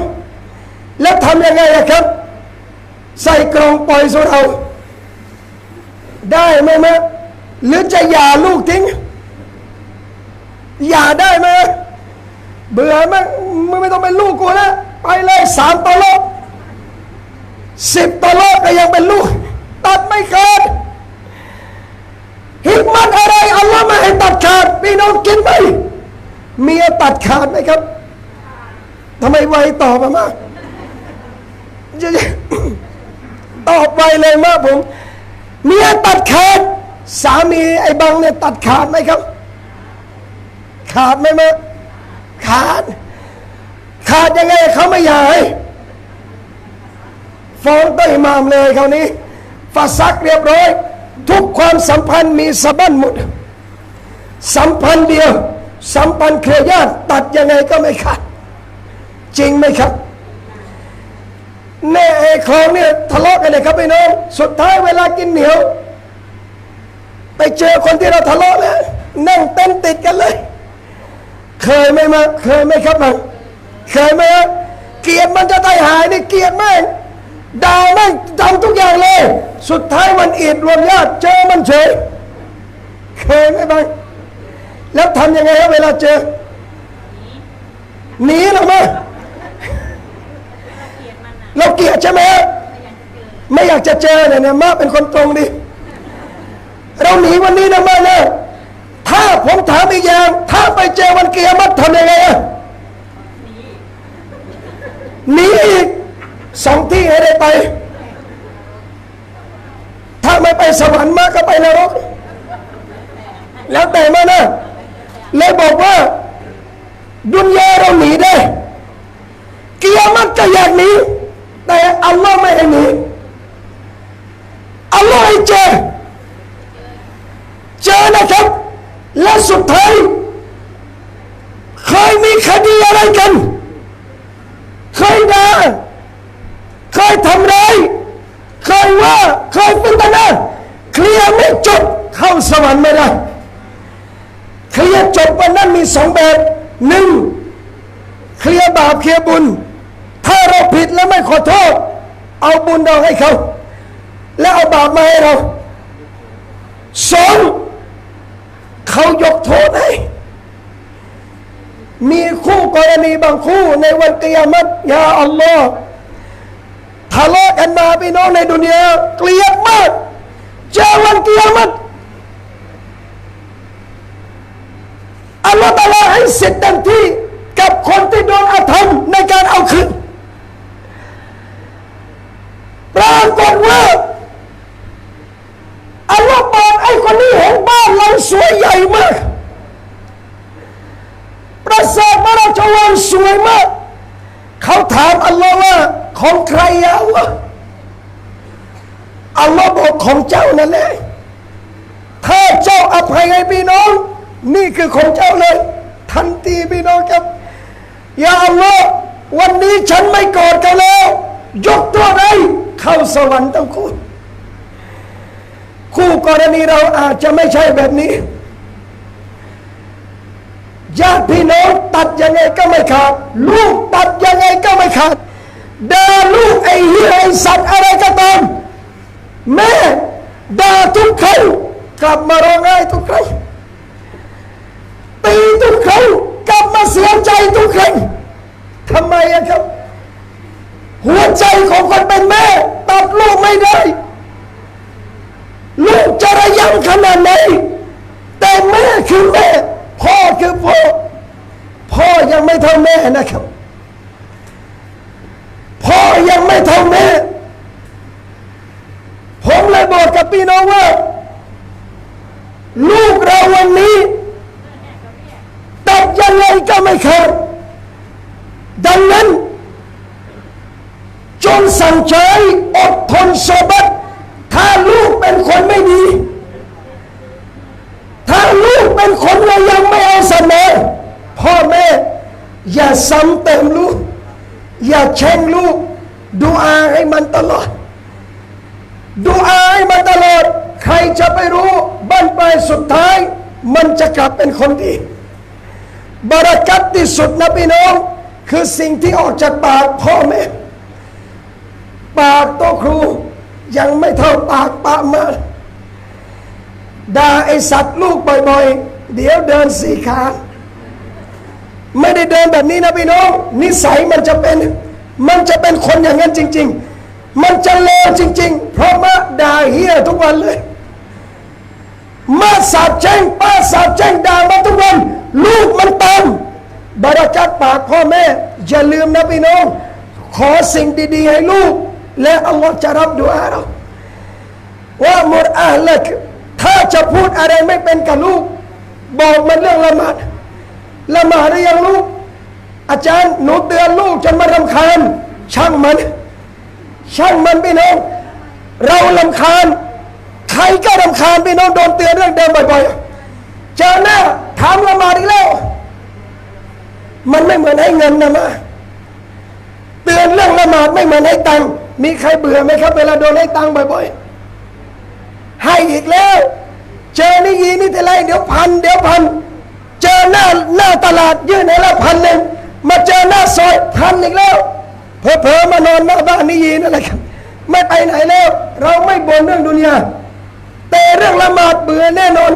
แล้วทำยังไงครับใส่กล่องปล่อยสุดเอาได้ไหมแม่หรือจะหย่าลูกทิ้งหย่าได้ไหมเบื่อมั้งมึงไม่ต้องเป็นลูกกูแล้วไปเลย3 ตลก10 ตลกก็ยังเป็นลูกตัดไม่ขาดฮิกมัตอะไรอัลลอฮ์มาให้ตัดขาดพี่น้องกินไหมเมียตัดขาดไหมครับทำไมไวตอบมากตอบไวเลยมากผมเมียตัดขาดสามีไอ้บังเนี่ยตัดขาดไหมครับขาดไหมมาขาดยังไงเขาไม่อยากให้ฟ้องต้อิหม่ามเลยคราวนี้ฟาซักเรียบร้อยทุกความสัมพันธ์มีสะบั้นหมดสัมพันธ์เดียวสัมพันธ์เครือญาติตัดยังไงก็ไม่ขาดจริงไหมครับแน่ไอ้คลองเนี่ยทะเลาะกันเลยครับพี่น้องสุดท้ายเวลากินเหนียวไปเจอคนที่เราทะเลาะแล้วนั่งเต้นติดกันเลยเคยไหมครับมันเคยไหมเกลียดมันจะตายหายนี่เกลียดแม่งด่าแม่งทำทุกอย่างเลยสุดท้ายมันอิดรวมญาติเจอมันเฉยเคยไหมบ้างแล้วทำยังไงครับเวลาเจอหนีหรอมาเราเกลียดใช่ไหมไม่อยากจะเจอเนี่ยมาเป็นคนตรงดิเราหนีวันนี้นะมาเนี่ยถ้าผมถามอีกอย่างถ้าไปเจอวันเกียรติทำยังไงหนีอีก2 ที่ให้ได้ไปถ้าไม่ไปสวรรค์มากก็ไปนรกแล้วแต่มานะเลยบอกว่าดุนยาเราหนีได้เกียรติก็อยากหนีแต่อัลลอฮ์ไม่ให้หนีอัลลอฮ์ให้เจอนะครับและสุดท้ายเค มีอะไรกันเคยด่าเคยทำร้ายเคยว่าเคยเป็นตะนาเคลียร์ไม่จบเข้าสวรรค์ไม่ได้เคลียร์จบวันนั้นมีสองแบบหนึ่งเคลียร์บาปเคลียร์บุญถ้าเราผิดแล้วไม่ขอโทษเอาบุญเราให้เขาแล้วเอาบาปมาให้เราสองเขายกโทษให้มีคู่กรณีบางคู่ในวันกิยามัตยาอัลลอฮ์ทะเลาะกันมาพี่น้องในดุนยาเกลียดมากเจอวันกิยามัตอัลลอฮ์ตะอาลาให้สิทธิ์เต็มที่กับคนที่โดนอาธรรมในการเอาคืนปรากฏว่าอัลลอฮ์บอกไอ้คนนี้เห็นบ้านเราสวยใหญ่มากปราสาทพระราชวังสวยมากเขาถามอัลลอฮ์ว่าของใครอัลลอฮ์อัลลอฮ์บอกของเจ้านั่นแหละถ้าเจ้าอภัยให้พี่น้องนี่คือของเจ้าเลยทันทีพี่น้องครับยาอัลลอฮ์วันนี้ฉันไม่โกรธกันแล้วยกโทษให้เข้าสวรรค์ทั้งคู่คู่กรณีเราอาจจะไม่ใช่แบบนี้ญาติพี่น้องตัดยังไงก็ไม่ขาดลูกตัดยังไงก็ไม่ขาดด่าลูกไอ้เหี้ยไอ้สัตว์อะไรก็ตามแม่ด่าทุกครั้งกลับมาร้องไห้ทุกครั้งตีทุกครั้งกลับมาเสียใจทุกครั้งทำไมอะครับหัวใจของคนเป็นแม่ตัดลูกไม่ได้ลูกจะระยำขนาดไหนแต่แม่คือแม่พ่อคือพ่อพ่อยังไม่เท่าแม่นะครับพ่อยังไม่เท่าแม่ผมเลยบอกกับพี่น้องว่าลูกเราวันนี้ตัดยังไงก็ไม่ขาดดังนั้นจงสั่งใจอดทนซอบัตถ้าลูกเป็นคนไม่ดีถ้าลูกเป็นคนเรายังไม่เอาเสนอพ่อแม่อย่าซ้ำเติมลูกอย่าแช่งลูกดุอาให้มันตลอดดุอาให้มันตลอดใครจะไปรู้บั้นปลายสุดท้ายมันจะกลับเป็นคนดีบารักัตที่สุดนะพี่น้องคือสิ่งที่ออกจากปากพ่อแม่ปากโตครูยังไม่เท่าปากปะมาด่าไอสัตว์ลูกบ่อยๆเดี๋ยวเดินสี่ขาไม่ได้เดินแบบนี้นะพี่น้องนิสัยมันจะเป็นคนอย่างนั้นจริงๆมันจะเลวจริงๆเพราะมาด่าเฮียทุกวันเลยมาสาบแช่งป้าสาบแช่งด่ามาทุกวันลูกมันตามบารักัตปากพ่อแม่อย่าลืมนะพี่น้องขอสิ่งดีๆให้ลูกและอัลลอฮ์จะรับดุอาเราว่ามุรอาลักถ้าจะพูดอะไรไม่เป็นกับลูกบอกมันเรื่องละหมาดหรือยังลูกอาจารย์หนูเตือนลูกจนมารำคาญช่างมันพี่น้องเรารำคาญใครก็รำคาญพี่น้องโดนเตือนเรื่องเดิมบ่อยๆเจอหน้าถามละหมาดอีกแล้วมันไม่เหมือนให้เงินนะมาเตือนเรื่องละหมาดไม่เหมือนให้ตังค์มีใครเบื่อไหมครับเวลาโดนให้ตังค์บ่อยๆให้อีกแล้วเจอนี่ยีนี่แต่ไรเดี๋ยวพันเจอหน้าตลาดยื่นให้ละ1,000มาเจอหน้าซอย1,000อีกแล้วเผลอๆมานอนหน้าบ้านนี่ยีนั่นแหละครับไม่ไปไหนแล้วเราไม่บ่นเรื่องดุนยาแต่เรื่องละหมาดเบื่อแน่นอน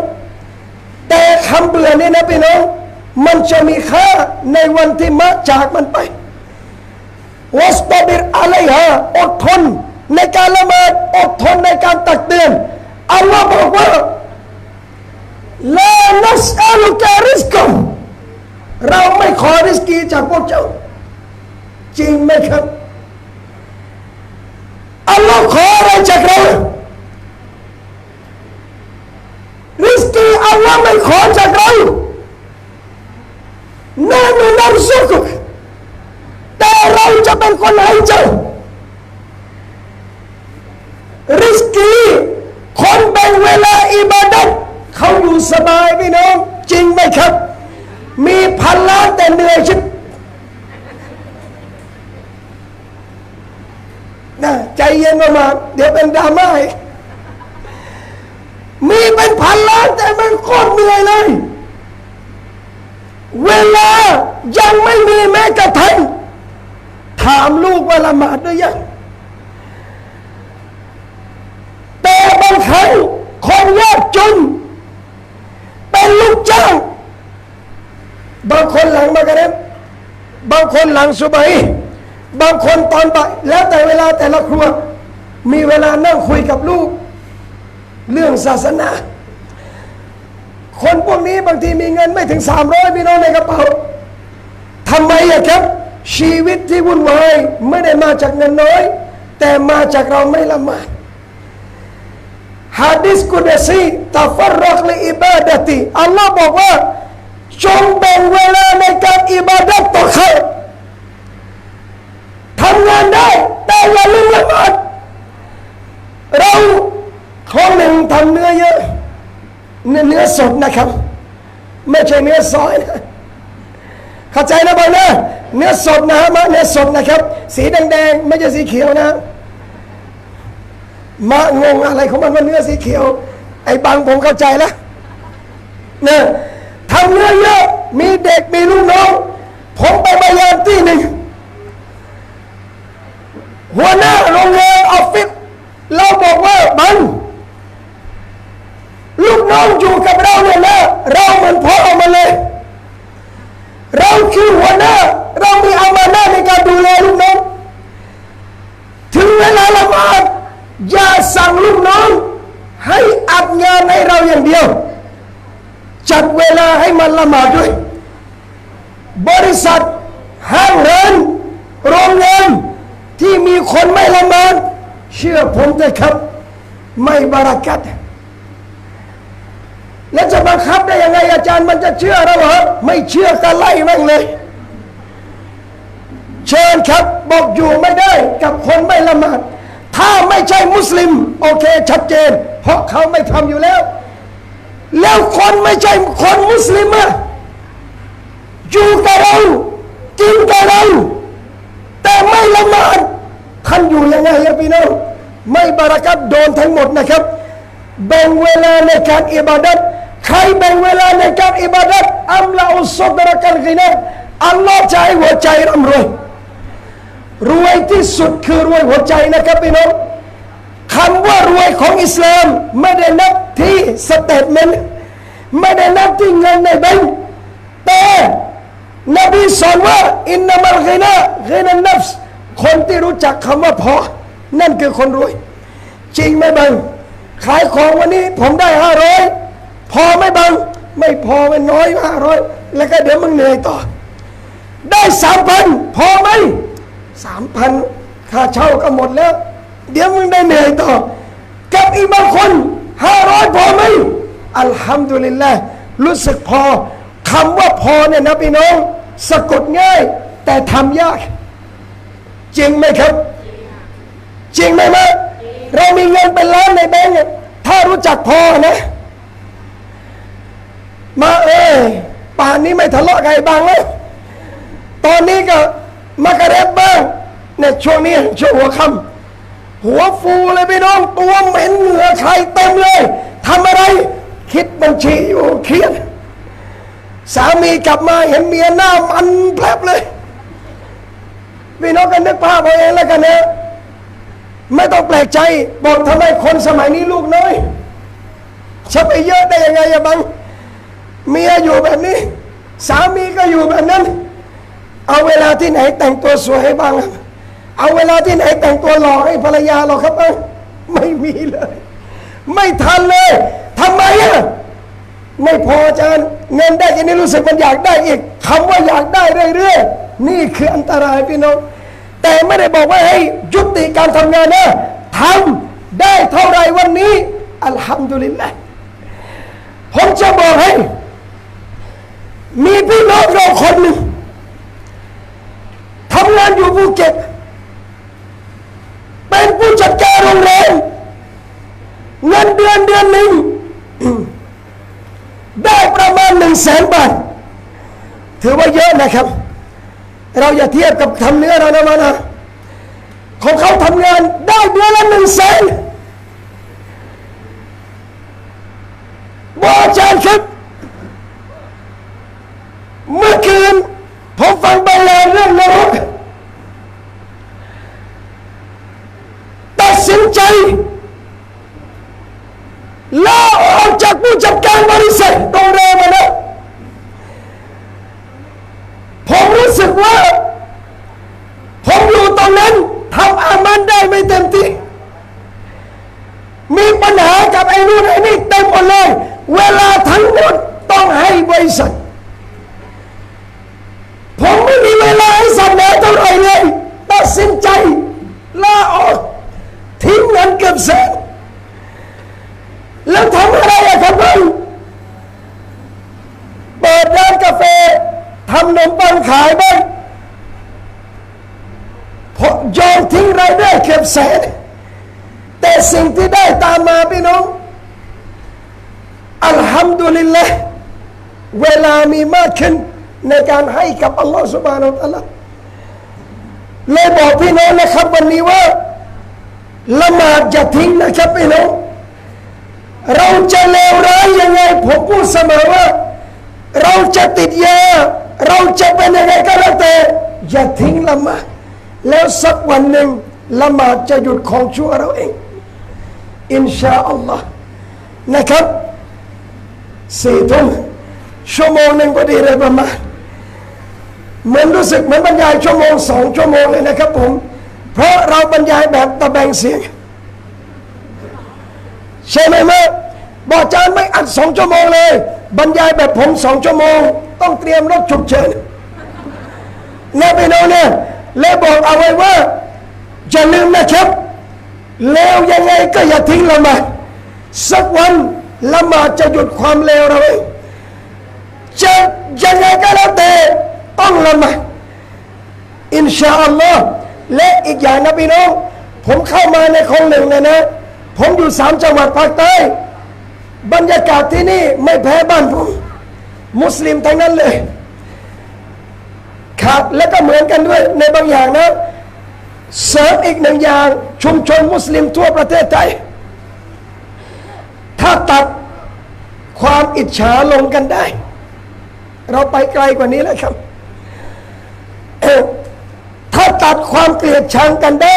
แต่คำเบื่อนี่นะพี่น้องมันจะมีค่าในวันที่มะจากมันไปวัสตบิรอะลัยฮาอดทนในการละหมาดอดทนในการตักเตือนอัลลอฮ์บอกว่าลานัสอัลุกะริซกุมเราไม่ขอริสกีจากพวกเจ้าจริงไหมครับอัลลอฮ์ขออะไรจากเราริสกีอัลลอฮ์ไม่ขอจากเรานานุนัรซุกุกแต่เราจะเป็นคนให้เจ้าริสกีคนแบ่งเวลาอิบาดัตเขาอยู่สบายพี่น้องจริงไหมครับมี1,000 ล้านแต่เหนื่อยชิบ เย็นมาเดี๋ยวเป็นดราม่าอีกมีเป็นพันล้านแต่มันโคตรเหนื่อยเลยเวลายังไม่มีแม้กระทั่งถามลูกว่าละหมาดหรือยังแต่บางครั้งคนยากจนเป็นลูกจ้างบางคนหลังมากระเด็นบางคนหลังสุบัยบางคนตอนบ่ายแล้วแต่เวลาแต่ละครัวมีเวลานั่งคุยกับลูกเรื่องศาสนาคนพวกนี้บางทีมีเงินไม่ถึง300พี่น้องในกระเป๋าทำไมอะครับชีวิตที่วุ่นวายไม่ได้มาจากเงินน้อยแต่มาจากเราไม่ละหมาดฮะดิษกุดซีตัฟรักลิอิบาดะติอัลลอฮ์บอกว่าจงแบ่งเวลาในการอิบาดะห์ต่อเขาทำงานได้แต่อย่าลืมละหมาดเราคนหนึ่งทำเนื้อเยอะเนื้อสดนะครับไม่ใช่เนื้อซอยนะเข้าใจนะบางนะเนื้อสดนะมะเนื้อสดนะครับสีแดงๆไม่ใช่สีเขียวนะมะงงอะไรของมันว่าเนื้อสีเขียวไอ้บางผมเข้าใจแล้วเนี่ยทำเนื้อเยอะมีเด็กมีลูกน้องผมไปบายานที่หนึ่งหัวหน้าโรงงานออฟฟิศเราบอกว่าบังลูกน้องอยู่กับเราเนี่ยนะเราเหมือนพ่อมาเลยเราคือหัวหน้าเรามีอามานะห์ในการดูแลลูกน้องถึงเวลาละหมาดอย่าสั่งลูกน้องให้อัดงานให้เราอย่างเดียวจัดเวลาให้มันละหมาดด้วยบริษัทห้างร้านโรงงานที่มีคนไม่ละหมาดเชื่อผมเถอะครับไม่บารักัตแล้วจะบังคับได้ยังไงอาจารย์มันจะเชื่อเราเหรอไม่เชื่อก็ไล่แม่งเลยเชิญครับบอกอยู่ไม่ได้กับคนไม่ละหมาดถ้าไม่ใช่มุสลิมโอเคชัดเจนเพราะเขาไม่ทำอยู่แล้วแล้วคนไม่ใช่คนมุสลิมอะอยู่กับเรากินกับเราแต่ไม่ละหมาดท่านอยู่ยังไงอะพี่น้องไม่บารักัตโดนทั้งหมดนะครับแบ่งเวลาในการอิบาดัตใครแบ่งเวลาในการอิบาดัตอัมลาอุสดรกันกินะอัลลอฮ์ใจหัวใจร่ำรวยรวยที่สุดคือรวยหัวใจนะครับพี่น้องคำว่ารวยของอิสลามไม่ได้นับที่สเตทเมนต์ไม่ได้นับที่เงินในแบงก์แต่นบีสอนว่าอินนามัลกินะกินันนัฟส์คนที่รู้จักคำว่าพอนั่นคือคนรวยจริงไหมบังขายของวันนี้ผมได้500พอไหมบังไม่พอมันน้อย500แล้วก็เดี๋ยวมึงเหนื่อยต่อได้ 3,000 พอไหม 3,000 ค่าเช่าก็หมดแล้วเดี๋ยวมึงได้เหนื่อยต่อกับอีกบางคน500พอไหมอัลฮัมดุลิลลาห์รู้สึกพอคำว่าพอเนี่ยนะพี่น้องสะกดง่ายแต่ทำยากจริงไหมครับจริงไหมมะเรามีเงินเป็นล้านในแบงก์ถ้ารู้จักพอนะมาป่านนี้ไม่ทะเลาะกันบ้างแล้วตอนนี้ก็มากระเร็บบ้างเนี่ยช่วงนี้ช่วงหัวค่ำหัวฟูเลยพี่น้องตัวเหม็นเหงื่อใครเต็มเลยทำอะไรคิดบัญชีอยู่เครียดสามีกลับมาเห็นเมียหน้ามันแผลบเลยพี่น้องกันนึกภาพเอาเองแล้วกันนะไม่ต้องแปลกใจบอกทำไมคนสมัยนี้ลูกน้อยจะไปเยอะได้ยังไงอะบังเมียอยู่แบบนี้สามีก็อยู่แบบนั้นเอาเวลาที่ไหนแต่งตัวสวยให้บ้างเอาเวลาที่ไหนแต่งตัวหล่อให้ภรรยาเราครับบ้างไม่มีเลยไม่ทันเลยทำไมอะไม่พออาจารย์เงินได้ทีนี้รู้สึกมันอยากได้อีกคำว่าอยากได้เรื่อยๆนี่คืออันตรายพี่น้องแต่ไม่ได้บอกว่าให้ยุติการทำงานนะทำได้เท่าไรวันนี้อัลฮัมดุลิลละห์ผมจะบอกให้มีพี่น้องเราคนหนึ่งทำงานอยู่ภูเก็ตเป็นผู้จัดการโรงแรมเงินเดือนหนึ่งได้ประมาณ100,000 บาทถือว่าเยอะนะครับเราอย่าเทียบกับทำเนื้อเรานะมานะ ของเขาทำงานได้เดือนละ100,000บอกอาจารย์ครับเมื่อคืนผมฟังบรรยายเรื่องนรกตัดสินใจลาออกจากผู้จัดการบริษัทโรงแรมนะผมรู้สึกว่าผมอยู่ตรงนั้นทำอามันได้ไม่เต็มที่มีปัญหากับไอ้นู่นไอ้นี่เต็มหมดเลยเวลาทั้งหมดต้องให้บริษัทผมไม่มีเวลาให้สัมภาษณ์เท่าไหร่เลยตัดสินใจลาออกทิ้งเงินเกือบแสนแล้วทำอะไรอะครับท่านเปิดร้านกาแฟทำขนมปังขายบ้างผมยอมทิ้งรายได้เกือบแสนแต่สิ่งที่ได้ตามมาพี่น้องอัลฮัมดุลิลละห์เวลามีมากขึ้นในการให้กับอัลลอฮฺซุบฮานะฮูวะตะอาลาเลยบอกพี่น้องนะครับวันนี้ว่าละหมาดอย่าทิ้งนะครับพี่น้องเราจะเลวร้ายยังไงผมพูดเสมอว่าเราจะติดยาเราจะเป็นยังไงก็แล้วแต่อย่าทิ้งละหมาดแล้วสักวันหนึ่งละหมาดจะหยุดของชั่วเราเองอินชาอัลลอฮ์นะครับ4 ทุ่มชั่วโมงหนึ่งพอดีเลยประมาณเหมือนรู้สึกเหมือนบรรยายชั่วโมง2 ชั่วโมงเลยนะครับผมเพราะเราบรรยายแบบตะแบงเสียงใช่ไหมแม่บอกอาจารย์ไม่อัด2 ชั่วโมงเลยบรรยายแบบผม2 ชั่วโมงต้องเตรียมรถฉุกเฉินแล้วไปโน่นเนี่ยแล้วบอกเอาไว้ว่าอย่าลืมนะครับแล้วยังไงก็อย่าทิ้งละหมาดสักวันละหมาดจะหยุดความเลวเราเองจะยังไงก็แล้วแต่ต้องละหมาดอินชาอัลลอฮ์และอีกอย่างนะพี่น้องผมเข้ามาในคลองหนึ่งนะผมอยู่3 จังหวัดภาคใต้บรรยากาศที่นี่ไม่แพ้บ้านผมมุสลิมทั้งนั้นเลยครับและก็เหมือนกันด้วยในบางอย่างนะเสริมอีก1 อย่างชุมชนมุสลิมทั่วประเทศไทยถ้าตัดความอิจฉาลงกันได้เราไปไกลกว่านี้แล้วครับถ้าตัดความเกลียดชังกันได้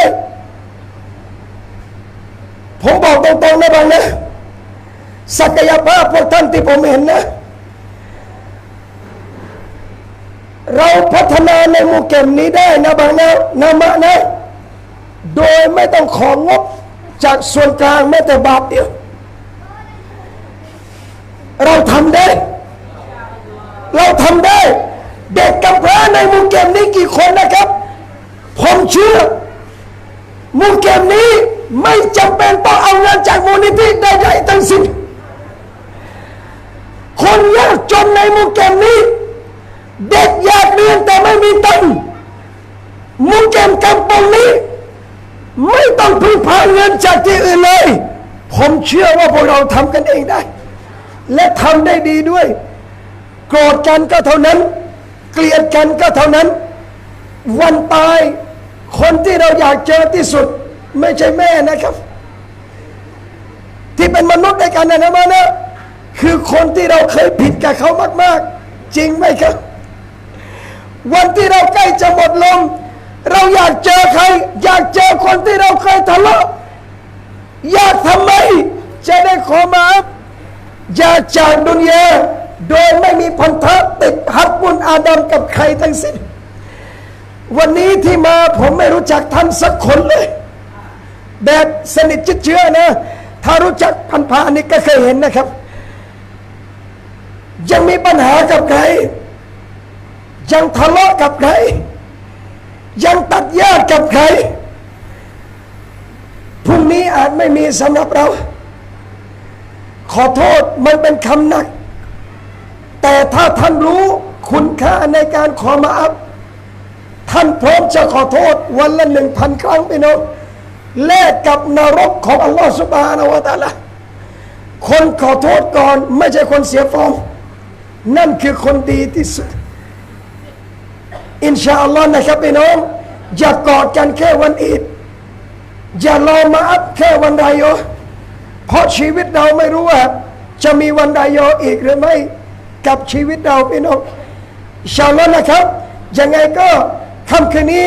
ผมบอกตรงๆนะบางนะศักยภาพพวกท่านที่ผมเห็นนะเราพัฒนาในหมู่เก็มนี้ได้นะบางนะนะมะนะโดยไม่ต้องของงบจากส่วนกลางแม้แต่บาทเดียวเราทำได้เด็กกำพร้าในหมู่เก็มนี้กี่คนนะครับผมเชื่อหมู่เก็มนี้ไม่จำเป็นต้องเอาเงินจากมูลนิธิใดๆทั้งสิ้นคนยากจนในหมู่เก็มนี้เด็กอยากเรียนแต่ไม่มีตังค์หมู่เก็มกำปงนี้ไม่ต้องพึ่งพาเงินจากที่อื่นเลยผมเชื่อว่าพวกเราทำกันเองได้และทำได้ดีด้วยโกรธกันก็เท่านั้นเกลียดกันก็เท่านั้นวันตายคนที่เราอยากเจอที่สุดไม่ใช่แม่นะครับที่เป็นมนุษย์ด้วยกันนะมานะคือคนที่เราเคยผิดกับเขามากๆจริงไหมครับวันที่เราใกล้จะหมดลมเราอยากเจอใครอยากเจอคนที่เราเคยทะเลาะอยากทำไมจะได้ขอมาอยากจากดุนยาโดยไม่มีพันธะติดฮักบุญอาดัมกับใครทั้งสิ้นวันนี้ที่มาผมไม่รู้จักท่านสักคนเลยแบบสนิทชิดเชื้อนะถ้ารู้จักผ่านๆนี่ก็เคยเห็นนะครับยังมีปัญหากับใครยังทะเลาะกับใครยังตัดญาติกับใครพรุ่งนี้อาจไม่มีสำหรับเราขอโทษมันเป็นคำหนักแต่ถ้าท่านรู้คุณค่าในการขอมาอัพท่านพร้อมจะขอโทษวันละ 1,000 ครั้งไปโน้แลกกับนรกของอัลลอฮฺซุบฮานะฮูวะตะอาลาคนขอโทษก่อนไม่ใช่คนเสียฟอร์มนั่นคือคนดีที่สุดอินชาอัลลอฮ์นะครับพี่น้องอย่ากอดกันแค่วันอีด อย่ารอมาอัพแค่วันรายโยเพราะชีวิตเราไม่รู้ว่าจะมีวันรายโยอีกหรือไม่กับชีวิตเราพี่น้องอินชาอัลลอฮ์นะครับยังไงก็ค่ำคืนนี้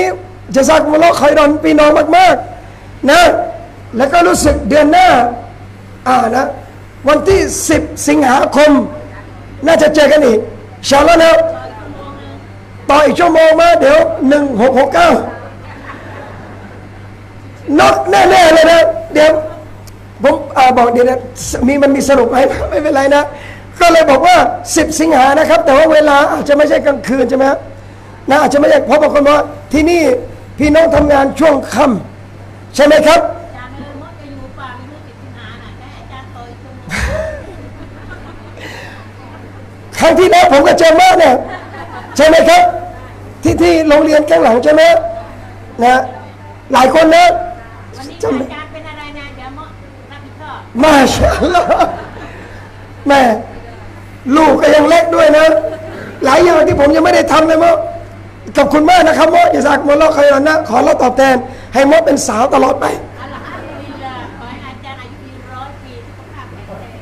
จะซักมุลลอฮ์คอยรอนพี่น้องมากๆนะแล้วก็รู้สึกเดือนหน้านะวันที่10 สิงหาคมน่าจะเจอกันอีกอินชาอัลลอฮ์นะต่ออีกชั่วโมงมาเดี๋ยว1669น็อกแน่ๆเลยนะเดี๋ยวผมบอกเดี๋ยวมันมีสรุปไหมไม่เป็นไรนะก็เลยบอกว่า10 สิงหานะครับแต่ว่าเวลาอาจจะไม่ใช่กลางคืนใช่ไหมครับนะอาจจะไม่ใช่เพราะบางคนว่าที่นี่พี่น้องทำงานช่วงค่ำใช่ไหมครับครั้งที่แล้วผมก็เจอมากเนี่ยใช่ไหมครับที่โรงเรียนข้างหลังใช่ไหมนะหลายคนนะวันนี้อาจารย์เป็นอะไรนะเดี๋ยวมอรับผิดชอบมาชาอัลลอฮ์แม่ลูกก็ยังเล็กด้วยนะหลายอย่างที่ผมยังไม่ได้ทำเลยมั้งขอบคุณมากนะครับมออย่าสักมอลล์ใครนะขอเราตอบแทนให้มอเป็นสาวตลอดไปอัลลอฮ์อัลลอฮ์ขอให้อาจารย์อายุยืน100 ปีสุขภาพแข็งแรง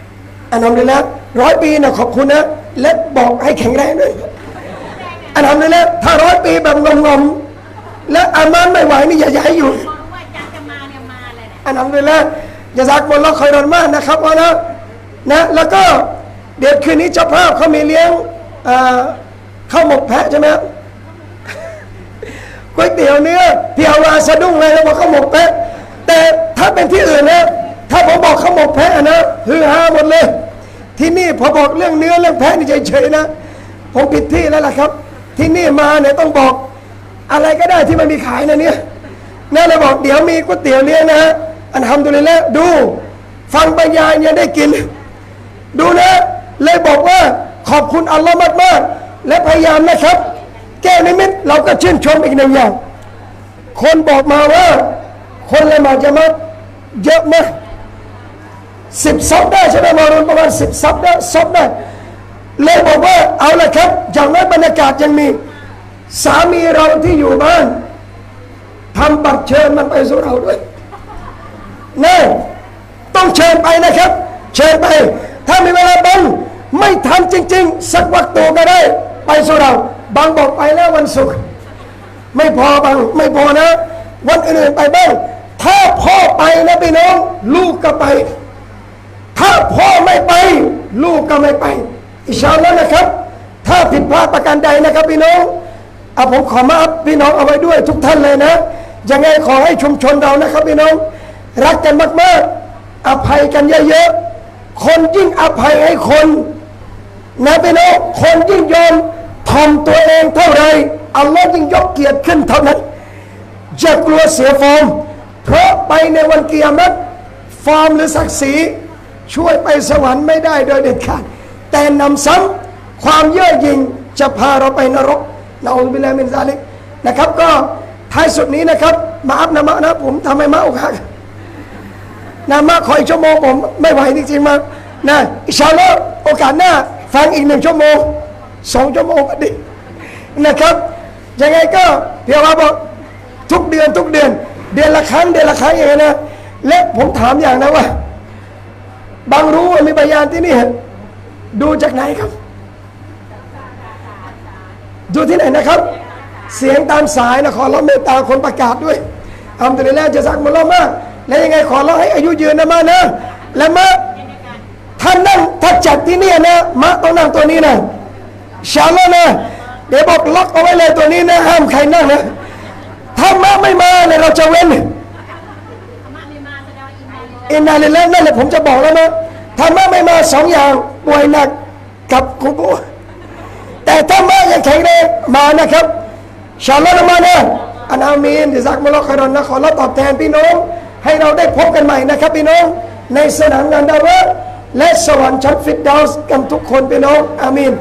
อันนั้นเลยนะ100 ปีนะขอบคุณนะและบอกให้แข็งแรงด้วยอันนั้นเลยนะถ้า100 ปีแบบงงๆและอามันไม่ไหวนี่อย่าย้ายอยู่อันนั้นเลยนะอย่าสักมอลล์ใครมากนะครับว่านะแล้วก็เดี๋ยวคืนนี้เจ้าภาพเขามีเลี้ยงข้าวหมกแพะใช่ไหมก๋วยเตี๋ยวเนื้อเพียววาสะดุ้งเลยแล้วบอกข้าวหมกแพะแต่ถ้าเป็นที่อื่นนะถ้าผมบอกข้าวหมกแพะนะฮือฮาหมดเลยที่นี่พอบอกเรื่องเนื้อเรื่องแพะนี่เฉยๆนะผมผิดที่แล้วล่ะครับที่นี่มาเนี่ยต้องบอกอะไรก็ได้ที่มันมีขายนะเนี่ยนั่นเลยบอกเดี๋ยวมีก๋วยเตี๋ยวเนื้อนะอันทำดูเลยแล้วดูฟังบรรยายเนี่ยได้กินดูนะเลยบอกว่าขอบคุณอัลลอฮ์มากๆและพยายามนะครับแก้นิมิตเราก็ชื่นชมอีกหนึ่งอย่างคนบอกมาว่าคนละหมาดจะมาเยอะมาก10 ซับได้ใช่ไหมมารุนประมาณ10 ซับได้เลยบอกว่าเอาละครับอย่างนั้นบรรยากาศยังมีสามีเราที่อยู่บ้านทำบัตรเชิญมันไปสู่เราด้วยนี่ต้องเชิญไปนะครับเชิญไปถ้ามีเวลาบังไม่ทันจริงๆสักวักตัวก็ได้ไปสู่เราบางบอกไปแล้ววันศุกร์ไม่พอบางไม่พอนะวันอื่นๆไปบ้างถ้าพ่อไปนะพี่น้องลูกก็ไปถ้าพ่อไม่ไปลูกก็ไม่ไปอินชาอัลลอฮ์นะครับถ้าผิดพลาดประการใดนะครับพี่น้องผมขอมาพี่น้องเอาไว้ด้วยทุกท่านเลยนะยังไงขอให้ชุมชนเรานะครับพี่น้องรักกันมากๆอภัยกันเยอะๆคนยิ่งอภัยให้คนนะพี่น้องคนยิ่งยอมทำตัวเองเท่าไรอัลลอฮ์ยิ่งยกเกียรติขึ้นเท่านั้นอย่ากลัวเสียฟอร์มเพราะไปในวันกิยามะฮ์ฟอร์มหรือศักดิ์ศรีช่วยไปสวรรค์ไม่ได้โดยเด็ดขาดแต่นำซ้ำความเย่อหยิ่งจะพาเราไปนรกนะอูบิลลาฮิมินซาลิกนะครับก็ท้ายสุดนี้นะครับมาอัพนะมะนะผมทำให้มาอกหักนะมาขออีกชั่วโมงผมไม่ไหวจริงๆมานะอินชาอัลลอฮ์โอกาสหน้าฟังอีก1 ชั่วโมง2 ชั่วโมงก็ดีนะครับยังไงก็เพียงว่าบอกทุกเดือนเดือนละครั้งอย่างนี้นะและผมถามอย่างนะว่าบางรู้ว่ามีบยานที่นี่ดูจากไหนครับดูที่ไหนนะครับเสียงตามสายนะขอร้องเมตตาคนประกาศด้วยอัลฮัมดุลิลลาห์จะซักมุลลอฮ์มากและยังไงขอร้องให้อายุยืนนะมานะและมาท่านนั่งถ้าจัดที่นี่นะมาต้องนั่งตัวนี้นะอินชาอัลลอฮ์นะเดี๋ยวบอกล็อกเอาไว้เลยตัวนี้นะห้ามใครนั่งนะถ้ามาไม่มาเนี่ยเราจะเว้นอินนาลิลลาห์นั่นแหละผมจะบอกแล้วนะถ้ามาไม่มา2 อย่างป่วยหนักกับกุโบแต่ถ้ามายังแข็งแรงมานะครับอินชาอัลลอฮ์มานะอันอามีนจะซักมุลลอฮ์คอยรอนนะขอรับตอบแทนพี่น้องให้เราได้พบกันใหม่นะครับพี่น้องในสนามงานดาวะและสวรรค์ชั้นฟิรดาวส์กันทุกคนพี่น้องอามีน